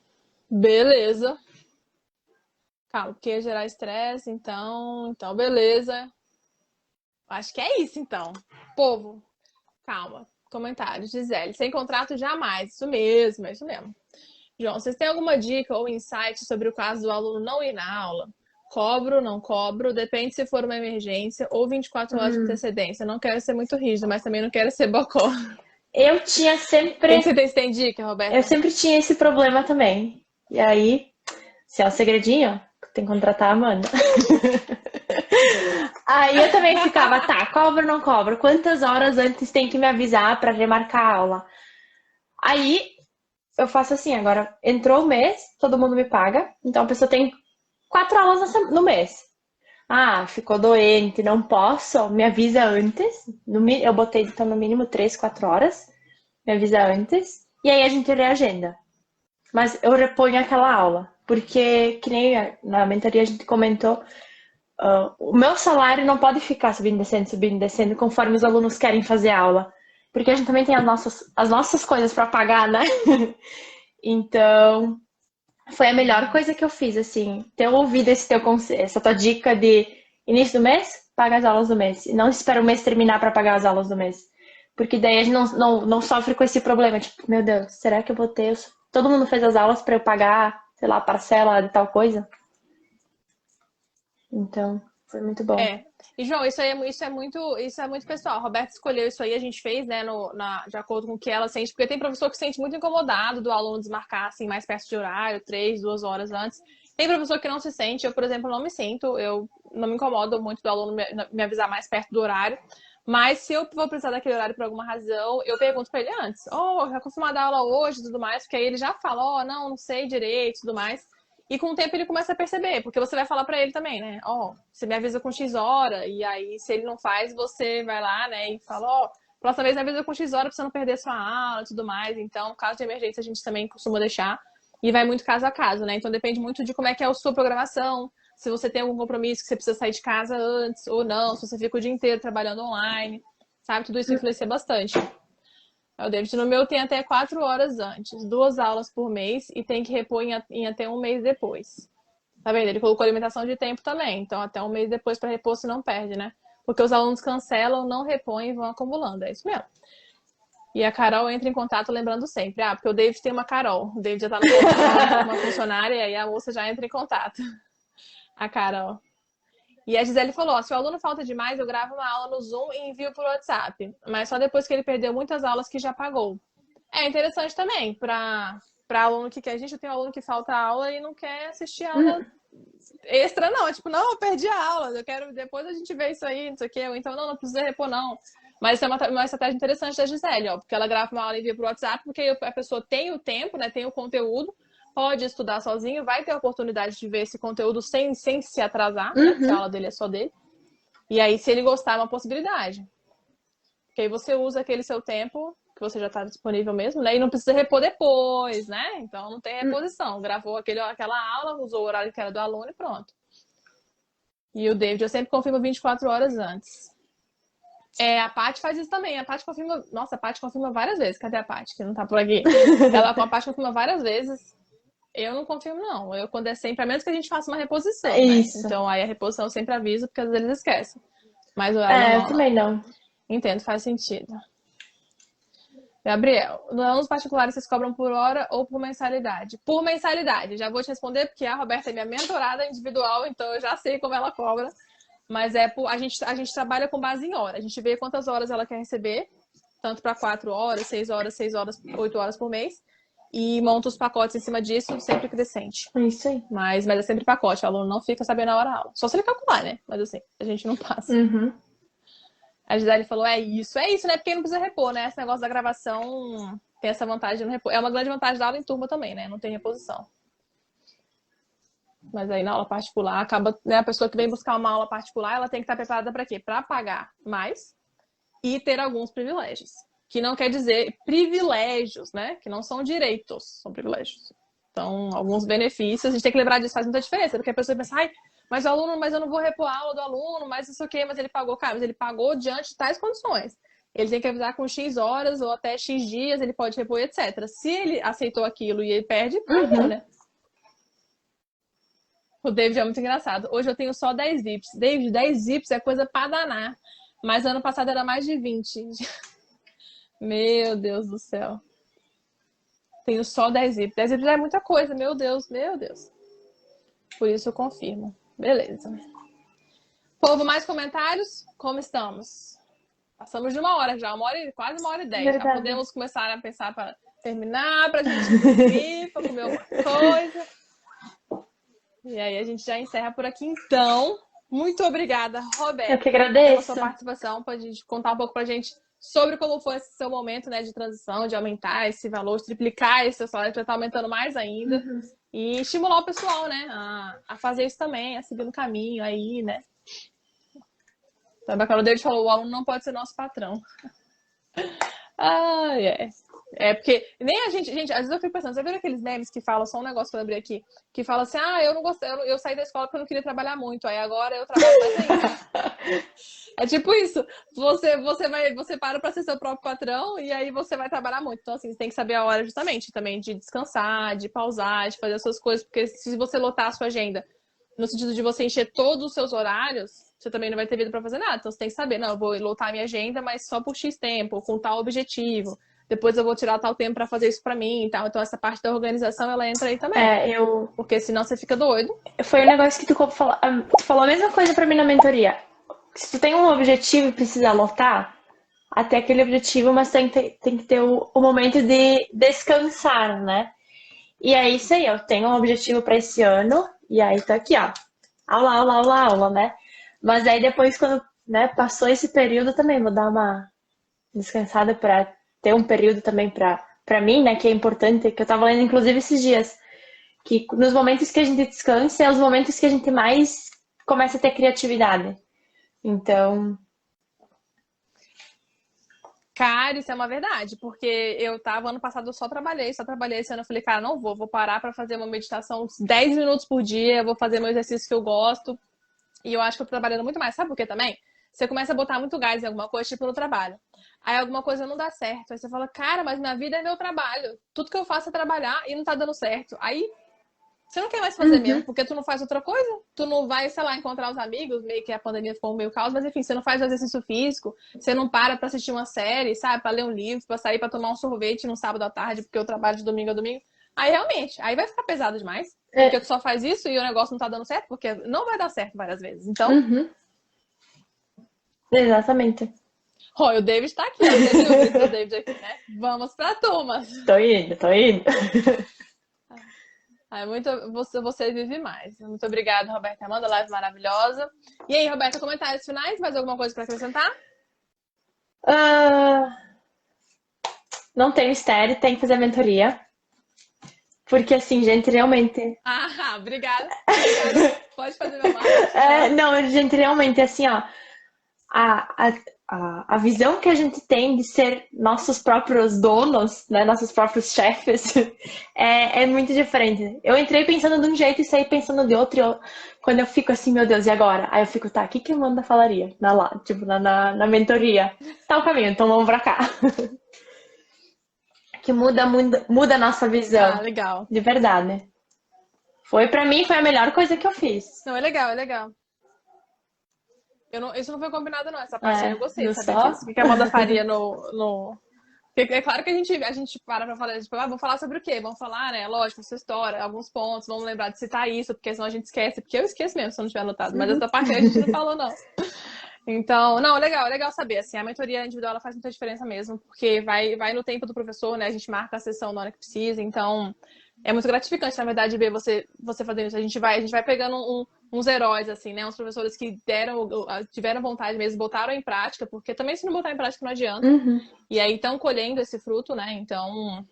Beleza. Calma, porque ia gerar estresse, então, beleza. Acho que é isso, então. Povo, calma. Comentários, Gisele. Sem contrato jamais. Isso mesmo, é isso mesmo. João, vocês têm alguma dica ou insight sobre o caso do aluno não ir na aula? Cobro, não cobro, depende se for uma emergência ou 24 horas de antecedência. Não quero ser muito rígido, mas também não quero ser bocó. Eu tinha sempre, Você tem dica, eu Roberta? sempre tinha esse problema também. E aí, se é um segredinho, tem que contratar a Amanda. Aí eu também ficava, tá, cobro ou não cobro? Quantas horas antes tem que me avisar para remarcar a aula? Aí eu faço assim, agora entrou o mês, todo mundo me paga, então a pessoa tem 4 aulas no mês. Ah, ficou doente, não posso, me avisa antes. Eu botei então no mínimo 3, 4 horas, me avisa antes, e aí a gente reagenda. Mas eu reponho aquela aula, porque, que nem na mentoria a gente comentou, o meu salário não pode ficar subindo e descendo, conforme os alunos querem fazer aula. Porque a gente também tem as nossas coisas para pagar, né? Então, foi a melhor coisa que eu fiz, assim, ter ouvido essa tua dica de início do mês, paga as aulas do mês. E não espera o mês terminar para pagar as aulas do mês. Porque daí a gente não sofre com esse problema. Tipo, meu Deus, será que eu vou ter? Todo mundo fez as aulas para eu pagar, sei lá, parcela de tal coisa? Então, foi muito bom. É. E, João, isso é muito pessoal. A Roberta escolheu isso aí, a gente fez, né, de acordo com o que ela sente, porque tem professor que se sente muito incomodado do aluno desmarcar, assim, mais perto de horário, 3, 2 horas antes. Tem professor que não se sente, eu, por exemplo, não me sinto, eu não me incomodo muito do aluno me avisar mais perto do horário. Mas se eu vou precisar daquele horário por alguma razão, eu pergunto pra ele antes. Oh, já costuma dar aula hoje e tudo mais, porque aí ele já fala, oh, não sei direito e tudo mais. E com o tempo ele começa a perceber, porque você vai falar pra ele também, né? Ó, você me avisa com X hora, e aí se ele não faz, você vai lá, né, e fala, ó, próxima vez me avisa com X hora pra você não perder sua aula e tudo mais. Então, caso de emergência, a gente também costuma deixar. E vai muito caso a caso, né? Então depende muito de como é que é a sua programação, se você tem algum compromisso que você precisa sair de casa antes ou não, se você fica o dia inteiro trabalhando online, sabe? Tudo isso influencia bastante. O David, no meu tem até 4 horas antes, 2 aulas por mês e tem que repor em até um mês depois. Tá vendo? Ele colocou alimentação de tempo também, então até um mês depois para repor se não perde, né? porque os alunos cancelam, não repõem e vão acumulando. É isso mesmo. E a Carol entra em contato lembrando sempre. Ah, porque o David tem uma Carol. O David já tá no contato com uma funcionária e aí a moça já entra em contato. A Carol. E a Gisele falou, ó, se o aluno falta demais, eu gravo uma aula no Zoom e envio por WhatsApp. Mas só depois que ele perdeu muitas aulas que já pagou. É interessante também para aluno que quer. A gente tem um aluno que falta aula e não quer assistir aula extra, não. É tipo, não, eu perdi a aula, eu quero, depois a gente vê isso aí, não sei o quê. Ou então, não precisa repor, não. Mas isso é uma estratégia interessante da Gisele, ó, porque ela grava uma aula e envia pro WhatsApp, porque a pessoa tem o tempo, né, tem o conteúdo, pode estudar sozinho, vai ter a oportunidade de ver esse conteúdo sem se atrasar, né, porque a aula dele é só dele. E aí, se ele gostar, é uma possibilidade. Porque aí você usa aquele seu tempo, que você já está disponível mesmo, né, e não precisa repor depois, né, então não tem reposição. Gravou aquela aula, usou o horário que era do aluno e pronto. E o David, eu sempre confirmo 24 horas antes. A Paty faz isso também. A Paty confirma... Nossa, a Paty confirma várias vezes. Cadê a Paty, que não tá por aqui? A Paty confirma várias vezes. Eu não confirmo, não. Eu, quando é sempre, a menos que a gente faça uma reposição, né? Isso. Então, aí a reposição eu sempre aviso, porque às vezes eles esquecem. Mas o horário eu também não. Entendo, faz sentido. Gabriel, nos alunos particulares vocês cobram por hora ou por mensalidade? Por mensalidade. Já vou te responder, porque a Roberta é minha mentorada individual, então eu já sei como ela cobra. Mas a gente trabalha com base em hora. A gente vê quantas horas ela quer receber, tanto para 4 horas, 6 horas, 6 horas, 8 horas por mês. E monta os pacotes em cima disso, sempre crescente. É isso aí. Mas é sempre pacote, o aluno não fica sabendo a hora aula. Só se ele calcular, né? Mas assim, a gente não passa. A Gisele falou, é isso, né? Porque não precisa repor, né? Esse negócio da gravação tem essa vantagem de não repor. É uma grande vantagem da aula em turma também, né? Não tem reposição. Mas aí na aula particular, acaba, né, a pessoa que vem buscar uma aula particular, ela tem que estar preparada para quê? Para pagar mais e ter alguns privilégios. Que não quer dizer privilégios, né? Que não são direitos, são privilégios. Então, alguns benefícios, a gente tem que lembrar disso, faz muita diferença, porque a pessoa pensa, ai, mas o aluno, mas eu não vou repor a aula do aluno, mas isso aqui, mas ele pagou, cara, mas ele pagou diante de tais condições. Ele tem que avisar com X horas ou até X dias, ele pode repor, etc. Se ele aceitou aquilo e ele perde, perdeu, né? O David é muito engraçado. Hoje eu tenho só 10 VIPs. David, 10 VIPs é coisa pra danar. Mas ano passado era mais de 20. Meu Deus do céu. Tenho só 10 VIPs. 10 VIPs é muita coisa. Meu Deus, meu Deus. Por isso eu confirmo. Beleza. Povo, mais comentários? Como estamos? Passamos de 1 hora já. Quase 1 hora e 10. Verdade. Já podemos começar a pensar para terminar, pra gente dormir, pra comer alguma coisa. E aí a gente já encerra por aqui, então. Muito obrigada, Roberta. Eu que agradeço. Pela sua participação, para a gente contar um pouco pra gente sobre como foi esse seu momento, né, de transição, de aumentar esse valor, de triplicar esse seu salário, que já tá aumentando mais ainda. E estimular o pessoal, né, a fazer isso também, a seguir no caminho aí, né. Então, a Bacana David falou, o aluno não pode ser nosso patrão. Porque nem a gente, às vezes eu fico pensando, você viu aqueles memes que falam, só um negócio que eu lembrei aqui, que fala assim, eu não gostei, eu saí da escola porque eu não queria trabalhar muito, aí agora eu trabalho mais ainda. É tipo isso, você para pra ser seu próprio patrão e aí você vai trabalhar muito. Então, assim, você tem que saber a hora justamente também de descansar, de pausar, de fazer as suas coisas, porque se você lotar a sua agenda no sentido de você encher todos os seus horários, você também não vai ter vida pra fazer nada. Então, você tem que saber, não, eu vou lotar a minha agenda, mas só por X tempo, com tal objetivo. Depois eu vou tirar tal tempo para fazer isso para mim e tal. Então, essa parte da organização, ela entra aí também. Porque senão você fica doido. Foi um negócio que tu falou a mesma coisa para mim na mentoria. Se tu tem um objetivo e precisa lotar, até aquele objetivo, mas tem que ter o momento de descansar, né? E é isso aí, eu tenho um objetivo para esse ano, e aí tô aqui, ó. Aula, né? Mas aí depois, quando, né, passou esse período, também vou dar uma descansada para ter um período também pra mim, né, que é importante, que eu tava lendo inclusive esses dias, que nos momentos que a gente descansa é os momentos que a gente mais começa a ter criatividade. Então... Cara, isso é uma verdade, porque eu tava, ano passado eu só trabalhei esse ano eu falei, cara, não vou parar pra fazer uma meditação 10 minutos por dia, vou fazer meu exercício que eu gosto, e eu acho que eu tô trabalhando muito mais, sabe por quê também? Você começa a botar muito gás em alguma coisa, tipo no trabalho. Aí alguma coisa não dá certo. Aí você fala, cara, mas minha vida é meu trabalho. Tudo que eu faço é trabalhar e não tá dando certo. Aí Você não quer mais fazer Uhum. mesmo, porque tu não faz outra coisa. Tu não vai, sei lá, encontrar os amigos, meio que a pandemia ficou meio caos, mas enfim, você não faz exercício físico, você não para pra assistir uma série, sabe? Pra ler um livro, pra sair pra tomar um sorvete no sábado à tarde, porque eu trabalho de domingo a domingo. Aí realmente, aí vai ficar pesado demais. Porque É, tu só faz isso e o negócio não tá dando certo, porque não vai dar certo várias vezes. Então, uhum, exatamente. ó, o David tá aqui, ó. Você viu o grito do David aqui, né? Vamos pra turma. Tô indo, tô indo. Ai, você vive mais. Muito obrigada, Roberta Amanda, live maravilhosa. E aí, Roberta, comentários finais? Mais alguma coisa para acrescentar? Ah, não tem mistério, tem que fazer a mentoria. Porque assim, gente, realmente. Ah, obrigada. Obrigada. Pode fazer meu marketing. É, não, gente, realmente, assim, ó. A, a visão que a gente tem de ser nossos próprios donos, né, nossos próprios chefes, é muito diferente. Eu entrei pensando de um jeito e saí pensando de outro. Quando eu fico assim, meu Deus, e agora? Aí eu fico, tá, o que que a Amanda falaria tipo, na mentoria? Tá o caminho, então vamos pra cá. Que muda a nossa Ah, visão, legal. de verdade. Pra mim, foi a melhor coisa que eu fiz. Não, é legal, é legal. Isso não foi combinado, não. Essa parte aí eu É, gostei viu de saber só? disso. O que a Amanda faria no... Porque é claro que a gente para pra falar, tipo, vamos falar sobre o quê? Vamos falar, né? Lógico, sua história, alguns pontos, vamos lembrar de citar isso, porque senão a gente esquece. Porque eu esqueço mesmo se eu não tiver anotado. Mas Uhum. essa parte aí a gente não falou, não. Então, não, legal, legal saber. Assim, a mentoria individual ela faz muita diferença mesmo, porque vai no tempo do professor, né? A gente marca a sessão na hora que precisa, então é muito gratificante, na verdade, ver você fazendo isso. A gente vai pegando uns heróis, assim, né? Uns professores que tiveram vontade mesmo, botaram em prática, porque também se não botar em prática não adianta. Uhum. E aí estão colhendo esse fruto, né? Então,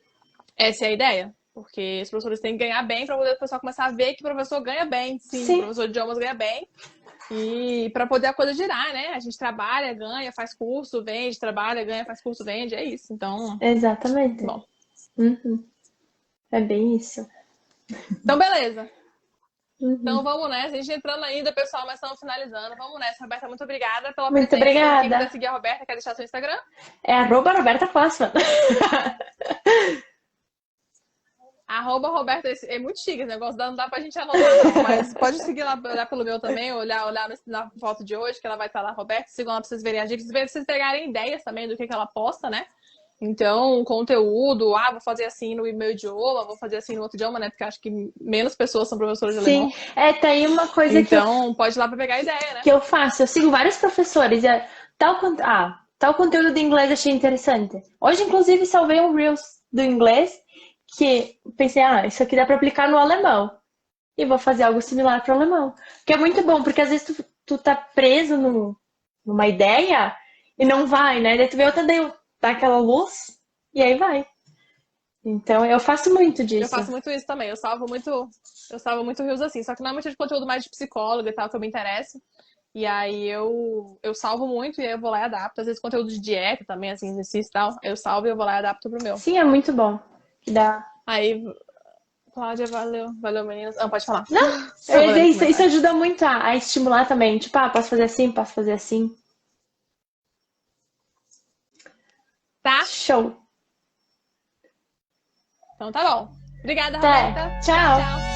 essa é a ideia. Porque os professores têm que ganhar bem para poder o pessoal começar a ver que o professor ganha bem, sim, o Sim, professor de idiomas ganha bem. E para poder a coisa girar, né? A gente trabalha, ganha, faz curso, vende, trabalha, ganha, faz curso, vende, é isso. Então, exatamente. bom. Uhum. É bem isso. Então, beleza. Então, Uhum. vamos nessa. A gente entrando ainda, pessoal, mas estamos finalizando. Vamos nessa. Roberta, muito obrigada pela Muito presença. Quem quiser obrigada. seguir a Roberta, quer deixar seu Instagram? É @Roberta Fossman. @Roberta, é muito chique esse negócio, não dá pra gente anotar, não. Mas pode seguir lá, olhar pelo meu também, olhar na foto de hoje, que ela vai estar lá, Roberta. Sigam lá pra vocês verem as dicas, pra vocês pegarem ideias também do que ela posta, né? Então, conteúdo, vou fazer assim no meu idioma, vou fazer assim no outro idioma, né? Porque acho que menos pessoas são professoras de Sim, alemão. tá aí uma coisa Então, pode ir lá pra pegar ideia, né? que eu faço. Eu sigo vários professores. Tal conteúdo de inglês achei interessante. Hoje, inclusive, salvei um Reels do inglês que pensei, isso aqui dá para aplicar no alemão. E vou fazer algo similar para o alemão. Que é muito bom, porque às vezes tu tá preso numa ideia e não vai, né? Daí tu vê outra, daí dá aquela luz e aí vai. Então eu faço muito Eu disso. faço muito isso também. Eu salvo muito Reels assim, só que não é muito de conteúdo mais de psicóloga e tal que eu me interesso. E aí eu salvo muito e aí eu vou lá e adapto. Às vezes conteúdo de dieta também, assim, exercício e tal. Eu salvo e eu vou lá e adapto pro meu. Sim, é muito bom. Que dá. Aí, Cláudia, valeu. Valeu, meninas. Pode falar. Não, Tava lendo isso comentário. ajuda muito a estimular também. Tipo, posso fazer assim, posso fazer assim. Tá? Show. Então tá bom. Obrigada, Até. Roberta. Tchau, Tchau. tchau.